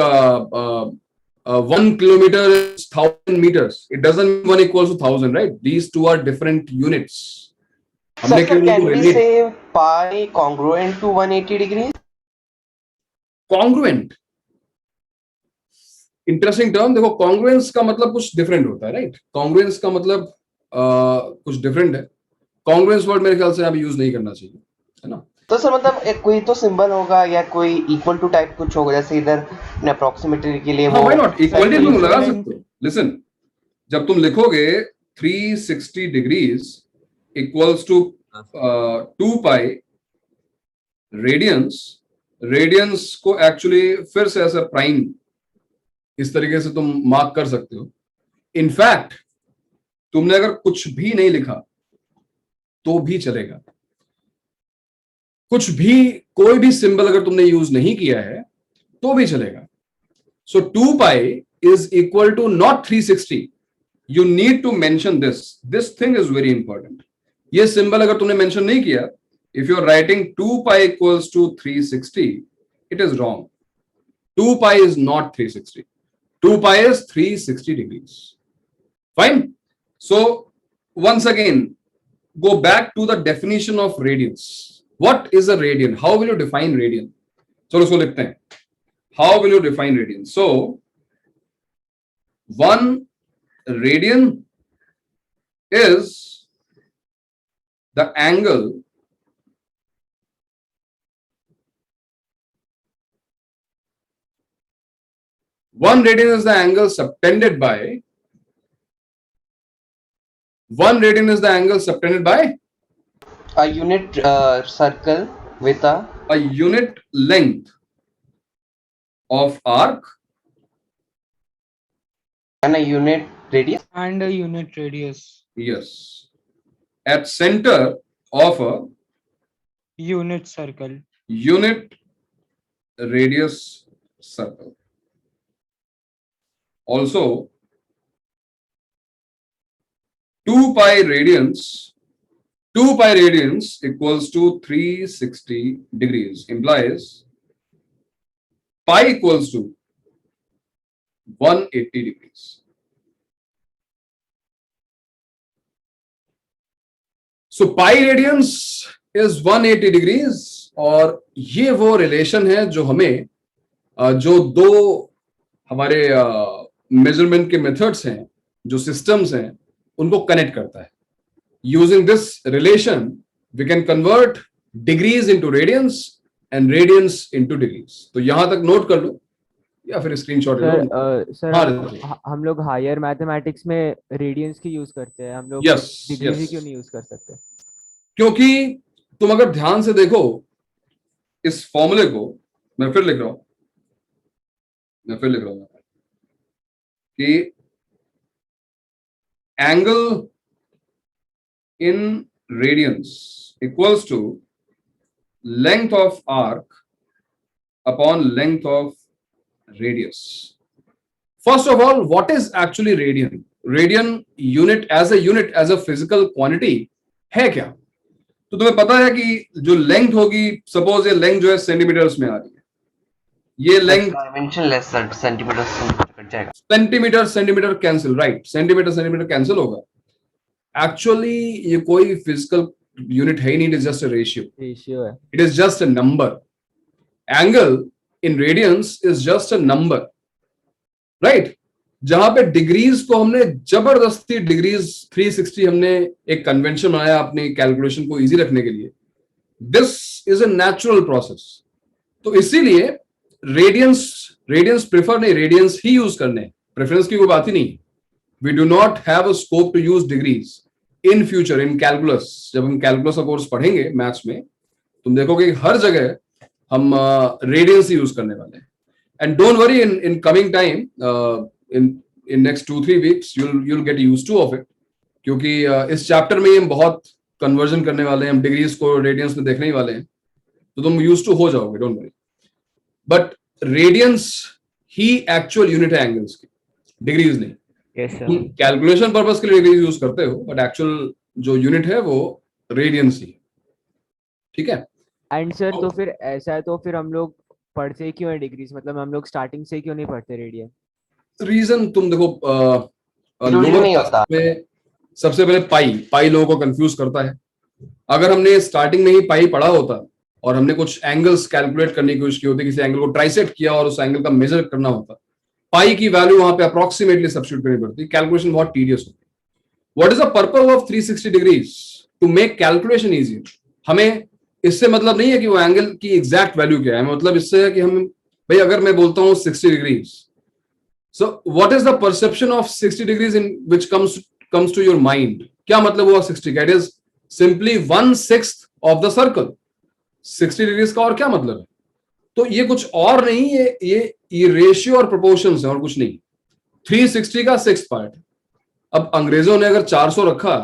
1 kilometer is 1000 meters. It doesn't mean 1 equals to 1000, right? These two are different units. Sir, can we say pi congruent to 180 degrees? Congruent. Interesting term. देखो, congruence का मतलब कुछ different होता है, right? Congruence का मतलब कुछ different है. Congruence word मेरे ख्याल से आप यूज नहीं करना चाहिए, है ना? तो सर मतलब एक कोई तो सिंबल होगा या कोई इक्वल टू टाइप कुछ होगा, जैसे इधर अप्रोक्सीमेटली के लिए वो. Why not? इक्वलिटी तुम लगा सकते हो. लिसन, जब तुम लिखोगे 360 degrees equals to 2 pi radians. Radians को एक्चुअली फिर से ऐसा प्राइम इस तरीके से तुम मार्क कर सकते हो. इनफैक्ट तुमने अगर कुछ भी नहीं लिखा तो भी चलेगा. कुछ भी, कोई भी सिंबल अगर तुमने यूज नहीं किया है तो भी चलेगा. So 2 pi is equal to not 360. You need to mention this thing is very important. ये सिंबल अगर तुमने मेंशन नहीं किया, if you're writing 2 pi equals to 360, it is wrong. 2 pi is not 360. 2 pi is 360 degrees. Fine. So once again, go back to the definition of radians. What is a radian? How will you define radian? So let's लिखते हैं. How will you define radian? So 1 radian is the angle One radian is the angle subtended by. One radian is the angle subtended by a unit circle with a unit length of arc and a unit radius. And a unit radius. Yes. At center of a Unit circle. unit radius circle. Also, 2 pi radians equals to 360 degrees implies pi equals to 180 degrees. So pi radians is 180 degrees. और ये वो relation है जो हमें जो दो हमारे measurement के मेथड्स हैं, जो सिस्टम्स हैं, उनको कनेक्ट करता है. Using this relation we can convert degrees into radians and radians into degrees. तो यहां तक नोट कर लो या फिर स्क्रीनशॉट ले लो. सर हम लोग हायर मैथमेटिक्स में रेडियंस की यूज करते हैं, हम लोग डिग्री क्यों नहीं यूज कर सकते? क्योंकि तुम अगर ध्यान से देखो इस फॉर्मूले को, मैं फिर लिख रहा हूं कि angle in radians equals to length of arc upon length of radius. First of all, what is actually radian? Radian unit as a physical quantity है क्या? तो तुम्हें पता है कि जो लेंथ होगी, सपोज ये लेंथ जो है सेंटीमीटर्स में आ रही है, ये length centimetre cancel, right, centimetre cancel होगा. एक्चुअली ये कोई फिजिकल यूनिट है ही नहीं, it is just a ratio है, it is just a number. Angle in radians is just a number, right. जहां पे डिग्रीज को हमने जबरदस्ती डिग्रीज 360 हमने एक कन्वेंशन बनाया अपनी कैलकुलेशन को इजी रखने के लिए. This is a natural process. तो इसीलिए रेडियंस प्रेफर नहीं, रेडियंस ही यूज करने, प्रेफरेंस की कोई बात ही नहीं. We do not have a scope to use degrees in future in calculus. जब हम कैलकुलस का कोर्स पढ़ेंगे मैथ्स में, तुम देखोगे हर जगह हम रेडियंस ही यूज करने वाले हैं. And don't worry, in coming time in next 2-3 weeks you'll get used to of it. क्योंकि इस चैप्टर में हम बहुत कन्वर्जन करने वाले हैं, हम डिग्रीज को रेडियंस में देखने ही वाले हैं, तो तुम यूज टू हो जाओगे, डोंट वरी. बट रेडियंस ही एक्चुअल यूनिट है एंगल्स की, डिग्रीज नहीं. तुम कैलकुलेशन पर्पस के लिए डिग्रीज यूज करते हो, बट एक्चुअल जो यूनिट है वो रेडियंस ही है. ठीक है. एंड सर तो फिर ऐसा है, तो फिर हम लोग पढ़ते क्यों है डिग्रीज? मतलब हम लोग स्टार्टिंग से क्यों नहीं पढ़ते रेडियन? रीजन तुम देखो, लोअर क्लास में सबसे पहले पाई लोगों को कंफ्यूज करता है. अगर हमने स्टार्टिंग में ही पाई पढ़ा होता और हमने कुछ एंगल्स कैलकुलेट करने की कोशिश की होती, किसी एंगल को ट्राइसेट किया और उस एंगल का मेजर करना होता, पाई की वैल्यू वहां पे अप्रोक्सीमेटली सब्स्टिट्यूट करनी पड़ती, कैलकुलेशन बहुत टीडियस होती. What is the purpose of 360 degrees? To make calculation easier. हमें इससे मतलब नहीं है कि वो एंगल की एग्जैक्ट वैल्यू क्या है, मतलब इससे है कि हम, भाई अगर मैं बोलता हूँ 60 degrees, so what is the perception of 60 degrees in which comes comes to your mind? क्या मतलब हुआ 60 का? It is simply 1/6 of the circle. 60 degrees का और क्या मतलब है? तो ये कुछ और नहीं, ये रेशियो और प्रोपोर्शंस है और कुछ नहीं। 360 का 6th पार्ट। अब अंग्रेजों ने अगर 400 रखा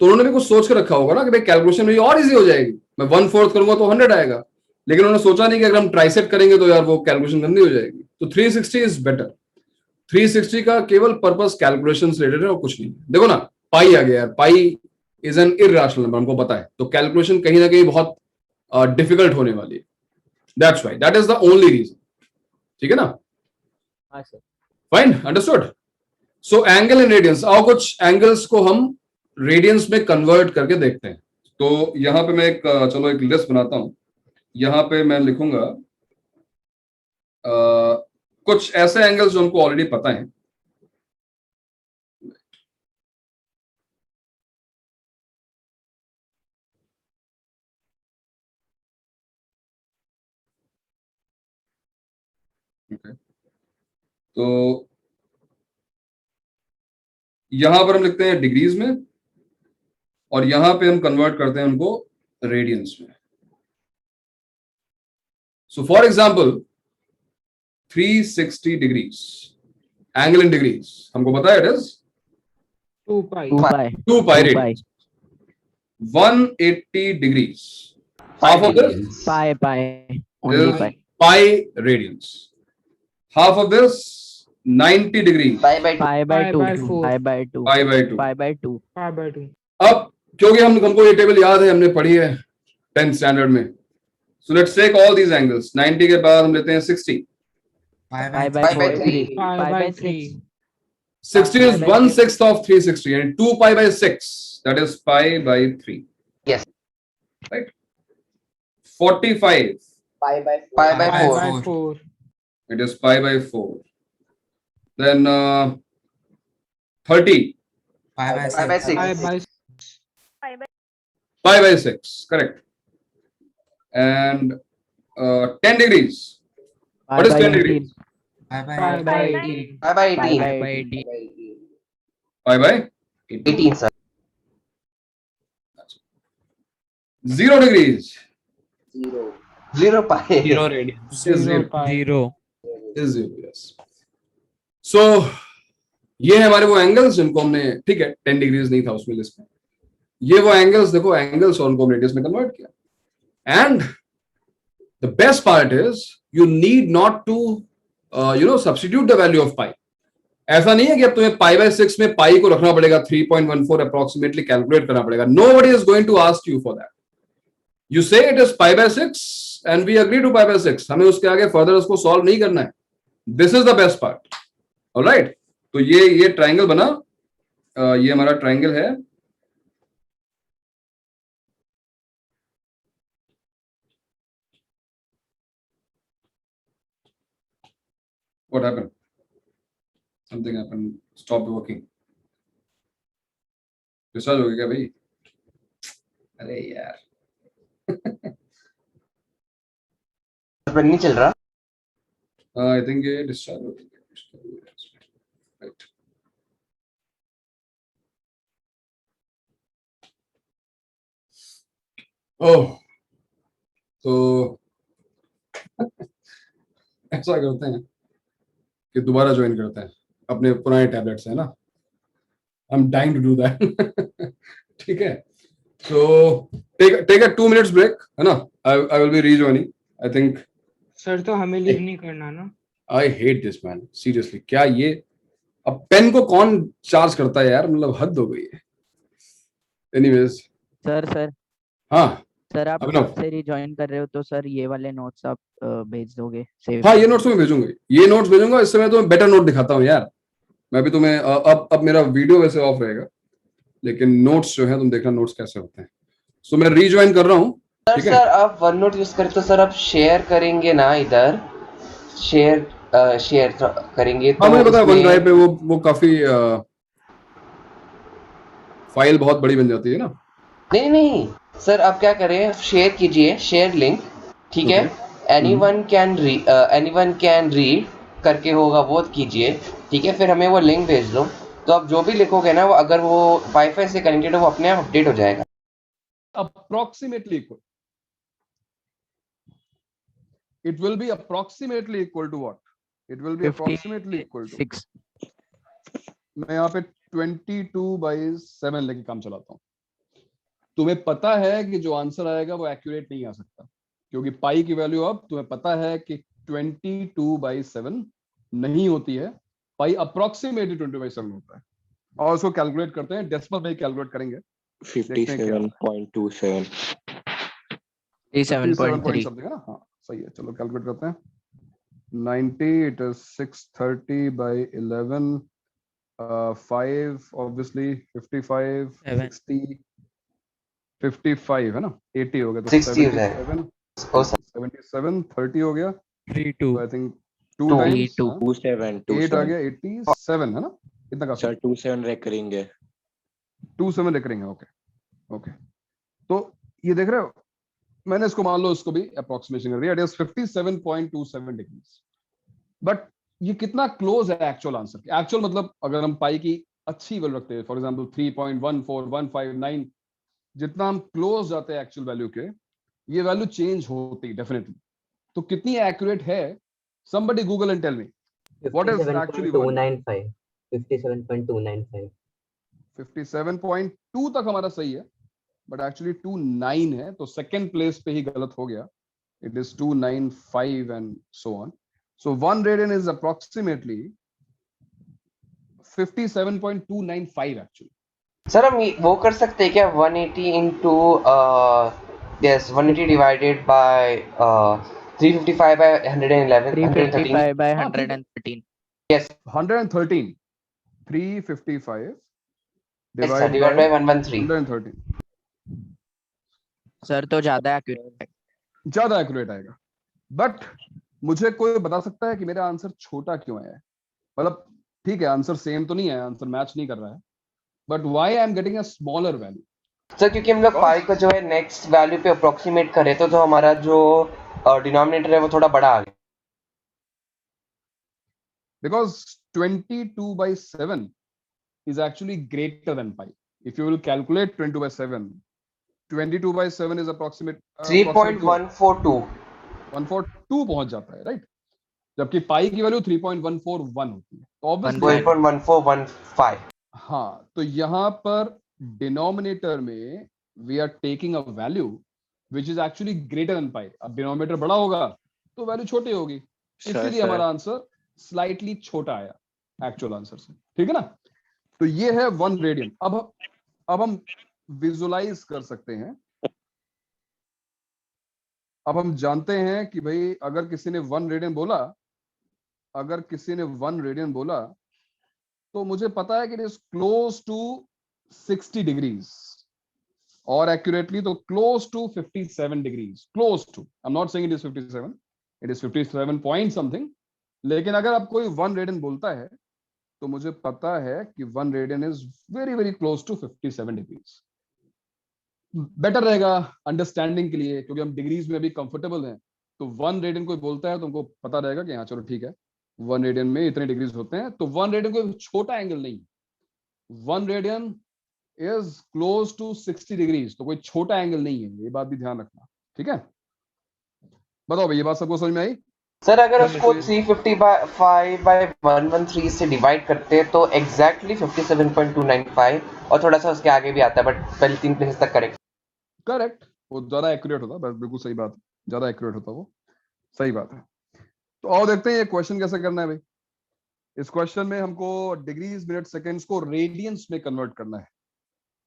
तो उन्होंने भी कुछ सोच कर रखा होगा ना कि भाई कैलकुलेशन में और इजी हो जाएगी, मैं 1/4 करूंगा तो 100 आएगा, लेकिन उन्होंने सोचा नहीं कि अगर हम ट्राइसेट करेंगे तो यार वो कैलकुलेशन गंदी हो जाएगी। तो 360 इज बेटर। 360 का केवल पर्पस कैलकुलेशन रिलेटेड है और कुछ नहीं। देखो ना, पाई आ गया यार, pi is an irrational number, हमको पता है, तो कैलकुलेशन कहीं ना कहीं बहुत डिफिकल्ट होने वाली है। That's why, that is the only reason. ठीक है ना? हाँ sir. Fine, understood. So angle in radians, आओ कुछ एंगल्स को हम रेडियंस में कन्वर्ट करके देखते हैं। तो यहां पे मैं चलो एक लिस्ट बनाता हूं। यहां पे मैं लिखूंगा कुछ ऐसे एंगल्स जो हमको ऑलरेडी पता है। Okay. तो यहां पर हम लिखते हैं डिग्रीज में और यहां पे हम कन्वर्ट करते हैं उनको रेडियंस में। So for example 360 degrees, angle in degrees हमको पता है it is 2 pi. 2 pi radians. 180 degrees, half of this is pi radians. Half of this 90 degrees, pi by 2. Pi by 4. pi by 2. Pi by 2. अब क्योंकि हमको ये table याद है, हमने पढ़ी है 10th स्टैंडर्ड में, so let's take all these angles. 90 के बाद हम लेते हैं 60. Pi by 3. Pi by 3. 60 is 1/6 of 360 and 2 pi by 6, that is pi by 3. Yes. Right? 45, Pi by Pi 4. by 4. it is pi by 4. Then 30, Pi by 6. Pi by pi by 6, correct. And 10 degrees, what is 10 degrees? Pi by 18. Pi by 18. Pi by 18, sir. 0 degrees 0 pi. 0 radians. is 0. pi. is 0, yes. So ये है हमारे वो angles जिनको हमने, ठीक है 10 degrees नहीं था उसमें लिस्ट में, ये वो एंगल्स देखो, एंगल्स और उनको रेडियस में कन्वर्ट किया। And the best part is you need not to substitute the value of pi. ऐसा नहीं है कि अब तुम्हें पाई बाय 6 में पाई को रखना पड़ेगा, 3.14 अप्रोक्सीमेटली कैलकुलेट करना पड़ेगा। Nobody is going to ask you for that. You say it is pi by 6 and we agree to pi by 6, हमें उसके आगे फर्दर उसको सॉल्व नहीं करना है। This is the best part. Alright, तो ये ट्राइंगल बना, ये हमारा ट्राइंगल है। What happened? Something happened. Stopped working. Discharge हो गया क्या भाई? अरे यार पर नहीं चल रहा। आई थिंक ये डिस्चार्ज हो गया। राइट, ओह तो ऐसा करते हैं कि दोबारा ज्वाइन करते हैं अपने पुराने टैबलेट से, है ना? I am dying to do that. ठीक है, so take a 2 minutes break, है ना? I will be rejoining, I think. Sir तो हमें लीव नहीं करना ना। I hate this man, seriously. क्या ये अब पेन को कौन चार्ज करता है यार, मतलब हद हो गई है। एनीवेज सर हाँ सर आप अभिनव। कब से रिजॉइन कर रहे हो, तो सर ये वाले नोट्स आप भेज दोगे सेव? हाँ, ये नोट्स मैं भेजूंगा, ये नोट्स भेजूंगा। इससे मैं तुम्हें बेटर नोट दिखाता हूँ यार। मैं भी तुम्हें अब मेरा वीडियो वैसे ऑफ रहेगा, लेकिन नोट्स जो है तुम देखना नोट्स कैसे होते हैं। सो मैं रीज्वाइन कर रहा हूँ। सर ठीक है? सर आप वन नोट यूज करें तो सर आप शेयर करेंगे ना, इधर शेयर करेंगे तो हाँ मुझे पता है, वन उसमें- ड्राइव पे वो काफी फाइल बहुत बड़ी बन जाती है ना। नहीं सर, आप क्या करें, शेयर कीजिए, शेयर लिंक, ठीक है? एनीवन कैन रीड करके होगा, वो कीजिए, ठीक है? फिर हमें वो लिंक भेज दो, तो आप जो भी लिखोगे ना, वो अगर वो वाईफाई से कनेक्टेड है, वो अपने आप अपडेट हो जाएगा। approximately equal. It will be approximately equal to what? It will be approximately equal to 56. मैं यहाँ पे 22/7 लेके काम चलाता हूँ। तुम्हें पता है कि जो आंसर आएगा वो एक्यूरेट नहीं आ सकता, क्योंकि पाई की वैल्यू अब तुम्हें पता है कि 22/7 नहीं होती है, पाई अप्रोक्सीमेटली 20/7 होता है। और उसको कैलकुलेट करते हैं, डेसिमल में कैलकुलेट करेंगे। 57.27 57 point 37.3. something है ना? हाँ सही है, चलो कैलकुलेट करते हैं। 90 it is 630/11, 5 obviously 55, 60, 55 है ना, 80 हो गया तो 60 हो जाएगा। 77, 77, 30 हो गया 32. तो आई थिंक 2 Two. टाइम्स 27 8 आ गया 87 है ना, इतना काफी। सर 27 रेकरिंग है 27 रेकरिंग है, ओके ओके। तो ये देख रहे हो, मैंने इसको मान लो, इसको भी अप्रोक्सीमेशन कर दिया, इट इज 57.27 डिग्रीज। बट ये कितना क्लोज है एक्चुअल आंसर के? एक्चुअल मतलब अगर हम पाई की अच्छी वैल्यू रखते हैं, फॉर एग्जांपल 3.14159, जितना हम क्लोज जाते हैं एक्चुअल वैल्यू के, ये वैल्यू चेंज होती डेफिनेटली। तो कितनी एक्यूरेट है? somebody google and tell me what is actually one. 57.295. 57.295. 57.2 तक हमारा सही है, बट एक्चुअली 29 है, तो सेकंड प्लेस पे ही गलत हो गया। It is 295 and so on. So 1 radian is approximately 57.295 actually. Sir हम वो कर सकते हैं क्या, 180 into yes 180 divided by 355 by 111 355 by हाँ, ठीक है। 113. Yes 113 355 yes sir, divide divide by by 113। 113 sir तो ज्यादा एक्यूरेट है. ज्यादा एक्यूरेट आएगा। बट मुझे कोई बता सकता है कि मेरा आंसर छोटा क्यों आया है? मतलब ठीक है, आंसर सेम तो नहीं है, आंसर मैच नहीं कर रहा है, but why I am getting a smaller value? Sir क्योंकि हम लोग पाई को जो है नेक्स्ट वैल्यू पे अप्रोक्सीमेट करें, तो हमारा जो डिनोमिनेटर है वो थोड़ा बड़ा आ गया। Because 22/7 is actually greater than pi. If you will calculate 22/7, 22/7 is approximately 3.142 142 पहुंच जाता है, राइट? जबकि पाई की वैल्यू 3.141 होती है, तो ऑब्वियसली 1.1415। हाँ, तो यहां पर डिनोमिनेटर में we are taking a value which is actually greater than pi. अब डिनोमिनेटर बड़ा होगा तो वैल्यू छोटी होगी, इसीलिए हमारा आंसर स्लाइटली छोटा आया एक्चुअल आंसर से, ठीक है ना? तो ये है 1 रेडियन। अब हम विजुलाइज कर सकते हैं। अब हम जानते हैं कि भाई अगर किसी ने 1 रेडियन बोला, अगर किसी ने 1 रेडियन बोला, तो मुझे पता है कि it is close to 60 degrees, और एक्यूरेटली तो close to 57 degrees. Close to, I am not saying it is 57, it is 57 point something. लेकिन अगर आप कोई 1 रेडियन बोलता है तो मुझे पता है कि 1 radian is very very close to 57 degrees. Better रहेगा अंडरस्टैंडिंग के लिए, क्योंकि हम डिग्रीज में अभी कंफर्टेबल हैं। तो 1 रेडियन कोई बोलता है तो हमको पता रहेगा कि हाँ चलो ठीक है, 1 रेडियन में इतने डिग्रीज होते हैं। तो 1 रेडियन कोई छोटा एंगल नहीं, 1 radian is close to 60 degrees, तो कोई छोटा एंगल नहीं है, ये बात भी ध्यान रखना, ठीक है? बताओ भाई, ये बात सबको समझ में आई? सर अगर उसको 355 बाय 113 से डिवाइड करते हैं तो एग्जैक्टली 57.295, और थोड़ा सा उसके आगे भी आता है, बट पहले 3 प्लेसेस तक करेक्ट, वो ज्यादा एक्यूरेट होता है, बिल्कुल सही बात है, ज्यादा एक्यूरेट होता है वो, सही बात है। तो आओ देखते हैं ये क्वेश्चन कैसे करना है भाई। इस क्वेश्चन में हमको डिग्रीज मिनट सेकेंड्स को रेडियंस में कन्वर्ट करना है।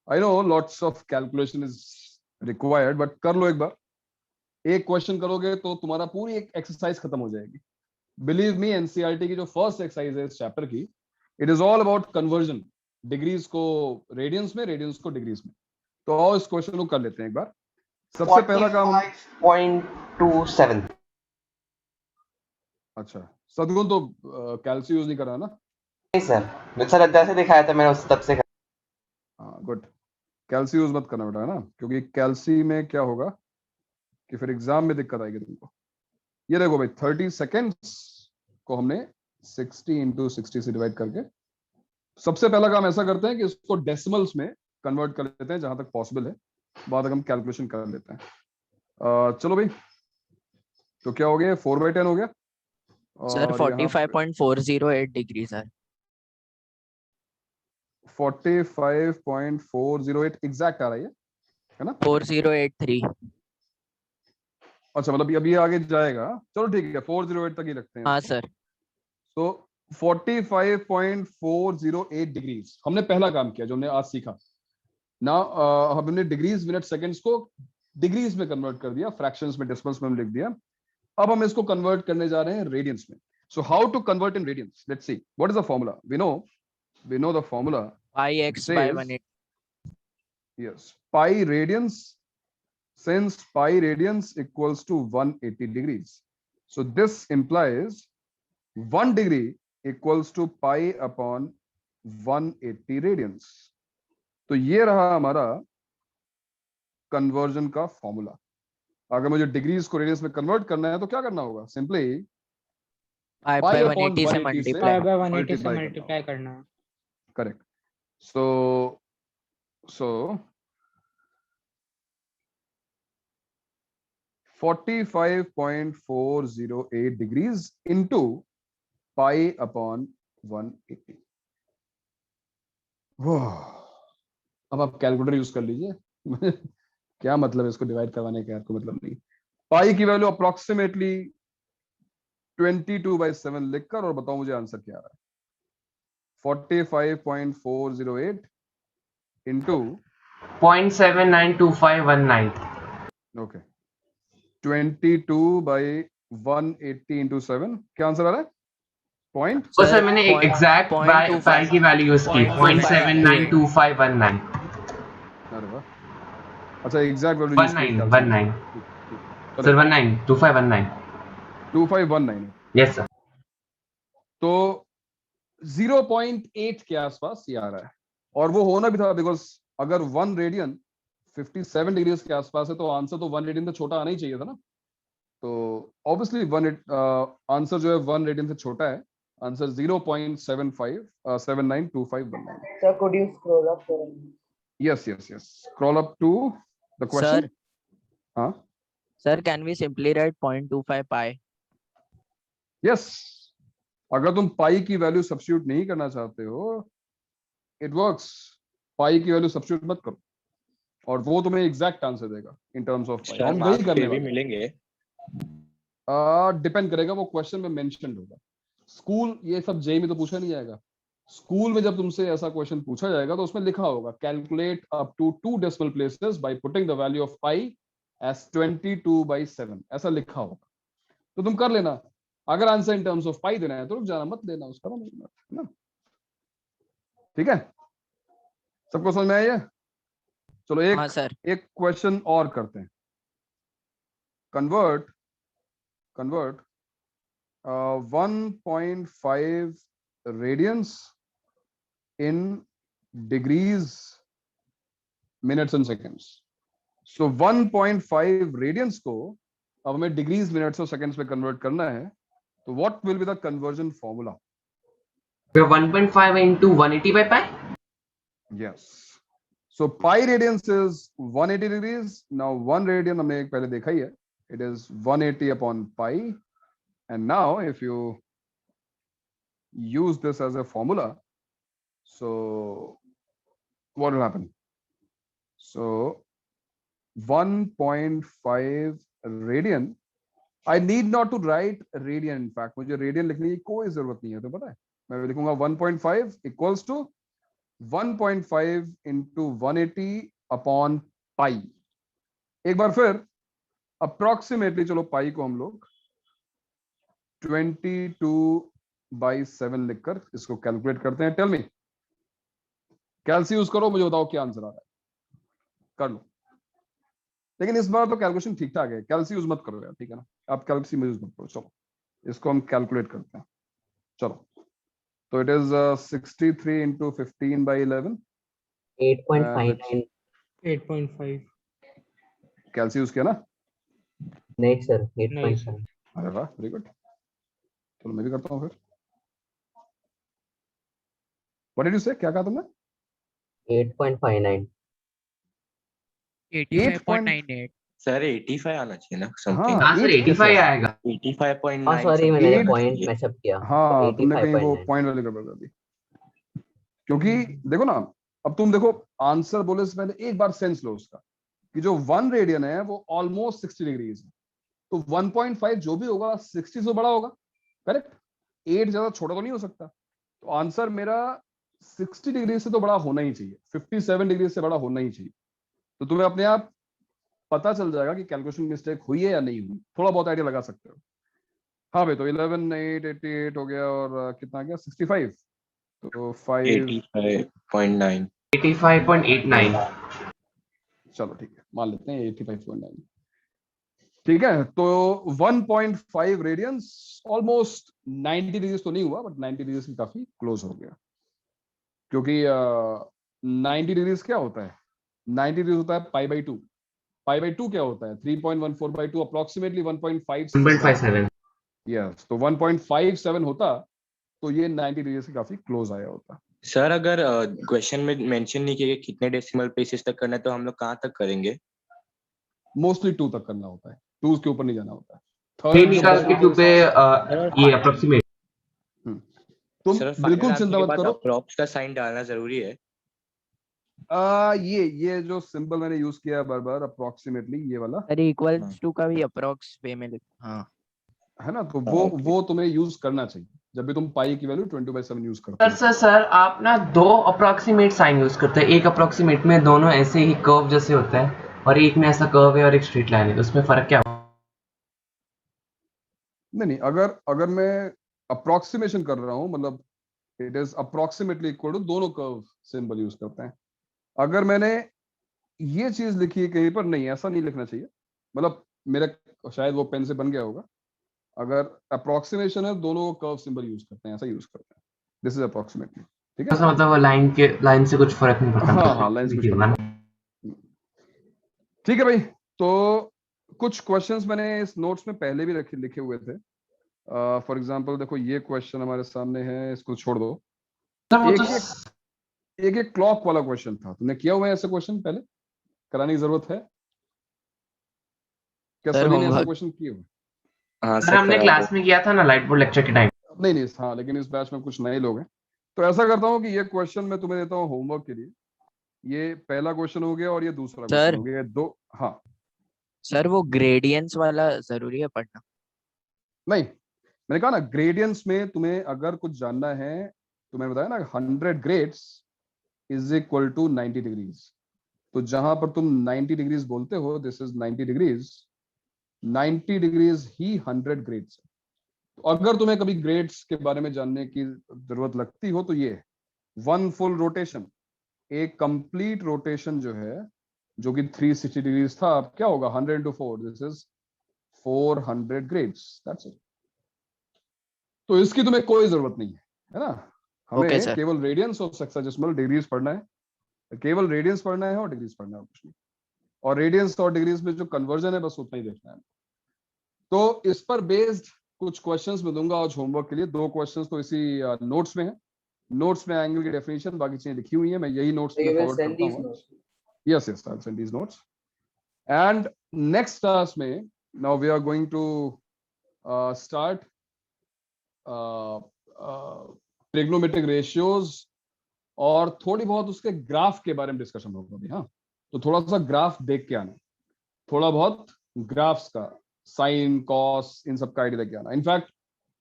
I know lots of calculation is required, but कर लो एक बार। एक क्वेश्चन करोगे तो तुम्हारा पूरी एक एक्सरसाइज खत्म हो जाएगी। बिलीव मी, एनसीईआरटी की जो फर्स्ट एक्सरसाइज है इस चैप्टर की, it is all about conversion, degrees को रेडियंस में, रेडियंस को डिग्रीज में। तो आओ इस क्वेश्चन को कर लेते हैं एक बार। सबसे पहला काम, 45.27। अच्छा सदगुण तो कैल्सी यूज नहीं कर रहा ना? नहीं सर जैसे दिखाया था मैंने उस तब से। हाँ गुड, कैल्सी यूज मत करना बेटा, है ना? क्योंकि कैल्सी में क्या होगा कि फिर एग्जाम में दिक्कत आएगी तुमको। ये देखो भाई, 30 सेकेंड्स को हमने 60 इंटू 60 से डिवाइड करके सबसे पहला काम ऐसा करते हैं कि इसको डेसिमल्स में कन्वर्ट कर लेते हैं जहां तक पॉसिबल है, बाद हम कैलकुलेशन कर लेते हैं। चलो भाई, तो क्या हो गया, 4/10 हो गया। सर और यहाँ 45.408 डिग्री सर। 45.408 एग्जैक्ट आ रही है ना? 4083। अच्छा, मतलब अभी आगे जाएगा, चलो ठीक है 408 तक ही रखते हैं। हाँ सर। तो 45.408 डिग्रीज हमने पहला काम किया जो हमने आज सीखा ना। हमने डिग्रीज मिनट सेकंड्स को डिग्रीज में कन्वर्ट कर दिया, फ्रैक्शंस में, डेसिमल्स में हम लिख दिया। अब हम इसको कन्वर्ट करने जा रहे हैं रेडियंस में। So how to convert in radians, let's see what is the formula. We know the formula pi x by 180। yes, pi radians, since pi radians equals to 180 degrees, so this implies 1 degree equals to pi upon 180 radians। तो ये रहा हमारा conversion का formula. अगर मुझे degrees को radiance में convert करना है तो क्या करना होगा, सिंपली pi by 180 से मल्टीप्लाई। pi by 180 से मल्टीप्लाई करना है। करेक्ट। सो 45.408 degrees into pi upon 180। अब आप कैलकुलेटर यूज कर लीजिए। क्या मतलब है इसको डिवाइड करवाने का, आपको मतलब नहीं। पाई की वैल्यू अप्रोक्सीमेटली 22/7 लिखकर और बताओ मुझे आंसर क्या आ रहा है। 45.408 into 0.792519। ओके 22/180 into 7, क्या आंसर आ रहा है? पॉइंट। तो सर मैंने एक एग्जैक्ट पाई की वैल्यू यूज की 0.792519। अरे वाह, अच्छा एग्जैक्ट वैल्यू यूज की 19 सर 2519 2519। Yes sir. तो 0.8 के आसपास ये आ रहा है, और वो होना भी था बिकॉज अगर 1 रेडियन 57 डिग्रीज के आसपास है तो आंसर तो 1 रेडियन से छोटा आना ही चाहिए था ना। तो ऑब्वियसली आंसर जो है 1 रेडियन से छोटा है। Answer 0.792519। Sir, could you scroll up for a minute? Yes. Scroll up to the question. Sir. हाँ Sir, can we simply write 0.25 pi? Yes. अगर तुम पाई की वैल्यू सब्स्टिट्यूट नहीं करना चाहते हो, इट वर्क्स। पाई की वैल्यू सब्स्टिट्यूट मत करो और वो तुम्हें एग्जैक्ट आंसर देगा इन टर्म्स ऑफ पाई। हम वही करने वाले मिलेंगे। डिपेंड करेगा, वो क्वेश्चन में मेंशन होगा। स्कूल ये सब जेई में तो पूछा नहीं जाएगा। स्कूल में जब तुमसे ऐसा क्वेश्चन पूछा जाएगा तो उसमें लिखा होगा calculate up to 2 decimal places by putting the value of pi as 22/7, ऐसा लिखा होगा। तो तुम कर लेना। अगर answer in terms of pi देना है तो रुक जाना, मत देना उसका ना। ठीक है, सबको समझ में आया? चलो एक क्वेश्चन और करते हैं। Convert 1.5 radians in degrees minutes and seconds. So 1.5 radians को अब हमें डिग्रीज मिनट्स और सेकेंड्स में कन्वर्ट करना है। तो what will be the conversion formula? 1.5 into 180 by pi? Yes. So pi radians is 180 degrees. Now 1 radian हमने एक पहले देखा ही है. It is 180 upon pi. And now if you use this as a formula, so what will happen? So 1.5 radian. I need not to write radian. In fact, मुझे radian लिखने की कोई जरूरत नहीं है, तो पता है मैं लिखूंगा 1.5 equals to 1.5 into 180 upon pi। एक बार फिर अप्रोक्सीमेटली चलो पाई को हम लोग 22/7 लिखकर इसको कैलकुलेट करते हैं। टेल मी, कैलसी यूज करो, मुझे बताओ क्या आंसर आ रहा है, कर लो। लेकिन इस बार तो कैलकुलेशन ठीक ठाक है, कैलसी यूज मत करो यार, ठीक है ना? आप कैलसी में यूज मत करो। चलो इसको हम कैलकुलेट करते हैं। चलो तो इट इज 63 into 15/11 8.59 8.5 कैलसी यूज किया ना? नहीं सर 8.5। अरे वाह, वेरी गुड। चलो मैं भी करता हूँ फिर। व्हाट डिड यू से, क्या कहा तुमने? 8.59. 85.98. सर 85 आना चाहिए ना हाँ समथिंग। हाँ सर 85 आएगा। 85.9 हाँ सॉरी मैंने eight- पॉइंट मैशअप किया. हाँ तुमने कहीं वो 85.9. पॉइंट वाली गड़बड़ कर दी, क्योंकि देखो ना, अब तुम देखो आंसर बोले से पहले एक बार सेंस लो उसका, कि जो 1 रेडियन है वो ऑलमोस्ट 60 डिग्रीज है, तो 1.5 जो भी होगा 60 से बड़ा होगा, करेक्ट? 8 ज्यादा छोटा तो नहीं हो सकता, तो आंसर मेरा 60 डिग्री से तो बड़ा होना ही चाहिए, 57 डिग्री से बड़ा होना ही चाहिए। तो तुम्हें अपने आप पता चल जाएगा कि कैलकुलेशन मिस्टेक हुई है या नहीं हुई, थोड़ा बहुत आइडिया लगा सकते हो। हाँ भाई, तो 11 8 88 हो गया, और कितना आ गया 65, तो 5 85.9। 85.89. चलो ठीक है, मान लेते हैं 85.9। ठीक है, तो 1.5 रेडियंस ऑलमोस्ट 90 डिग्री तो नहीं हुआ, बट 90 डिग्री से काफी क्लोज हो गया, क्योंकि 90 डिग्री क्या होता है? 90 डिग्री होता है पाई बाई 2। पाई बाई 2 क्या होता है? 3.14/2, अप्रोक्सीमेटली 1.5। 1.57. यस, तो 1.57 होता तो ये 90 डिग्री से काफी क्लोज आया होता। सर अगर क्वेश्चन में मेंशन नहीं किया कि कितने डेसिमल प्लेसेस तक करना है, तो हम लोग कहाँ तक करेंगे? मोस्टली 2 तक करना होता है, 2 के ऊपर नहीं जाना होता है। 3 निकाल के 2 पे ये अप्रोक्सीमेट. तुम सर बिल्कुल फाइनल चिंता के मत बाद करो। अप्रॉक्स का साइन डालना जरूरी है? ये जो सिंबल मैंने यूज किया है बार-बार, अप्रोक्सीमेटली ये वाला, सर इक्वल्स टू का भी अप्रॉक्स वे में लिख. हाँ है ना, तो okay. वो तुम्हें यूज करना चाहिए जब भी तुम पाई की वैल्यू 20/7 यूज करते हो। सर आप ना 2 अप्रोक्सीमेट साइन यूज करते हैं. एक अप्रोक्सीमेट में दोनों ऐसे ही कर्व जैसे होता है, और एक में ऐसा कर्व है और एक स्ट्रेट लाइन है, तो उसमें फर्क क्या होगा? नहीं, अगर मैं अप्रोक्सीमेशन कर रहा हूँ, मतलब it is approximately equal to, दोनों कर्व सिंबल यूज करते हैं। अगर मैंने ये चीज लिखी है कहीं पर, नहीं ऐसा नहीं लिखना चाहिए, मतलब मेरा शायद वो पेन से बन गया होगा। अगर अप्रोक्सीमेशन है, दोनों कर्व सिंबल यूज करते हैं, ऐसा यूज करते हैं। दिस इज अप्रोक्सीमेटली, ठीक है? मतलब वो लाइन से कुछ फर्क नहीं पड़ता. हाँ लाइन से कुछ फर्क नहीं। ठीक है भाई, तो कुछ क्वेश्चंस मैंने इस नोट्स में पहले भी लिखे हुए थे। फॉर एग्जांपल देखो, ये क्वेश्चन हमारे सामने है, इसको छोड़ दो। एक क्लॉक वाला क्वेश्चन था, तुमने किया हुआ है ऐसा क्वेश्चन पहले? कराने की जरूरत है क्या? सर सभी ने ऐसा होमवर्क. क्वेश्चन किए हुए? हाँ सर हमने क्लास में किया था ना, लाइट बोर्ड लेक्चर के टाइम. नहीं, हाँ, लेकिन इस बैच में कुछ नए लोग हैं, तो ऐसा करता हूँ कि ये क्वेश्चन मैं तुम्हें देता हूँ होमवर्क के लिए। ये पहला क्वेश्चन हो गया और ये दूसरा क्वेश्चन हो गया, दो। हाँ सर वो ग्रेडियंट्स वाला जरूरी है पढ़ना? नहीं, मैंने कहा ना, ग्रेडियंट्स में तुम्हें अगर कुछ जानना है, तो मैंने बताया ना 100 grades is equal to 90 degrees. तो जहां पर तुम 90 डिग्रीज बोलते हो, दिस इज 90 डिग्रीज, 90 डिग्रीज ही 100 ग्रेड्स। तो अगर तुम्हें कभी ग्रेड्स के बारे में जानने की जरूरत लगती हो, तो ये 1 फुल रोटेशन, एक कंप्लीट रोटेशन जो है, जो कि 360 डिग्रीज था, अब क्या होगा 100 into 4, this is 400 grades, that's it. तो इसकी तुम्हें कोई जरूरत नहीं है ना? हमें Okay, केवल रेडियंस ऑफ सेक्साडेसिमल डिग्रीज पढ़ना है, केवल रेडियंस पढ़ना है और डिग्रीज पढ़ना है, कुछ नहीं। और रेडियंस और डिग्रीज में जो कन्वर्जन है, बस उतना ही देखना है। तो इस पर बेस्ड कुछ क्वेश्चंस मैं दूंगा आज होमवर्क के लिए। 2 क्वेश्चंस तो इसी नोट्स में है। नोट्स में एंगल की डेफिनेशन, बाकी चीजें लिखी हुई हैं, मैं यही नोट्स में फॉरवर्ड करता हूँ। Yes I will send these notes. And next class में now we are going to start trigonometric ratios, और थोड़ी बहुत उसके ग्राफ के बारे में डिस्कशन होगा भी। हाँ, तो थोड़ा सा ग्राफ देख के आना, थोड़ा बहुत ग्राफ्स का, साइन कॉस, इन सब का आइडिया लेके आना। इनफैक्ट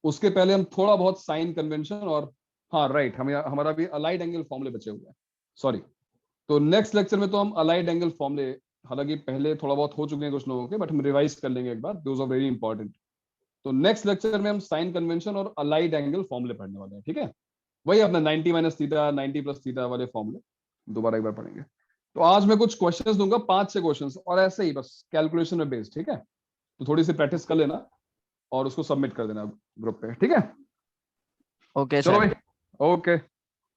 उसके पहले हम थोड़ा बहुत साइन कन्वेंशन और, हाँ राइट, हमारा भी अलाइड एंगल फॉर्मूले बचे हुए हैं, सॉरी। तो नेक्स्ट लेक्चर में तो हम अलाइड एंगल फॉर्मूले, हालांकि पहले थोड़ा बहुत हो चुके हैं कुछ लोगों के, बट हम रिवाइज कर लेंगे एक बार, दोज आर वेरी इंपॉर्टेंट। तो नेक्स्ट लेक्चर में हम साइन कन्वेंशन और अलाइड एंगल फॉर्मूले पढ़ने वाले हैं, ठीक है? वही अपना 90 माइनस थीटा, 90 प्लस थीटा वाले फॉर्मूले दोबारा एक बार पढ़ेंगे। तो आज मैं कुछ क्वेश्चंस दूंगा, 5-6 क्वेश्चंस, और ऐसे ही बस कैलकुलेशन में बेस्ड, ठीक है? तो थोड़ी सी प्रैक्टिस कर लेना और उसको सबमिट कर देना ग्रुप पे, ठीक है? ओके चलो सर. भाई, okay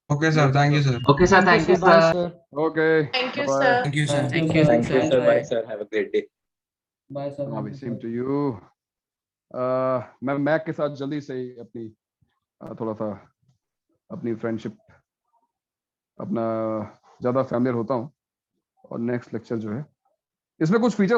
okay sir, thank you sir. Okay sir, thank you Bye, sir. sir. Okay, Thank you, bye. sir. Thank you sir. Thank you. Thank you sir, bye sir, have a great day. Bye, sir. हाँ Thank भाई, you, same sir. To you. मैं मैक के साथ जल्दी से ही अपनी थोड़ा सा अपनी फ्रेंडशिप अपना ज़्यादा फैमिलियर होता हूँ। और नेक्स्ट लेक्चर जो है इसमें कुछ फीचर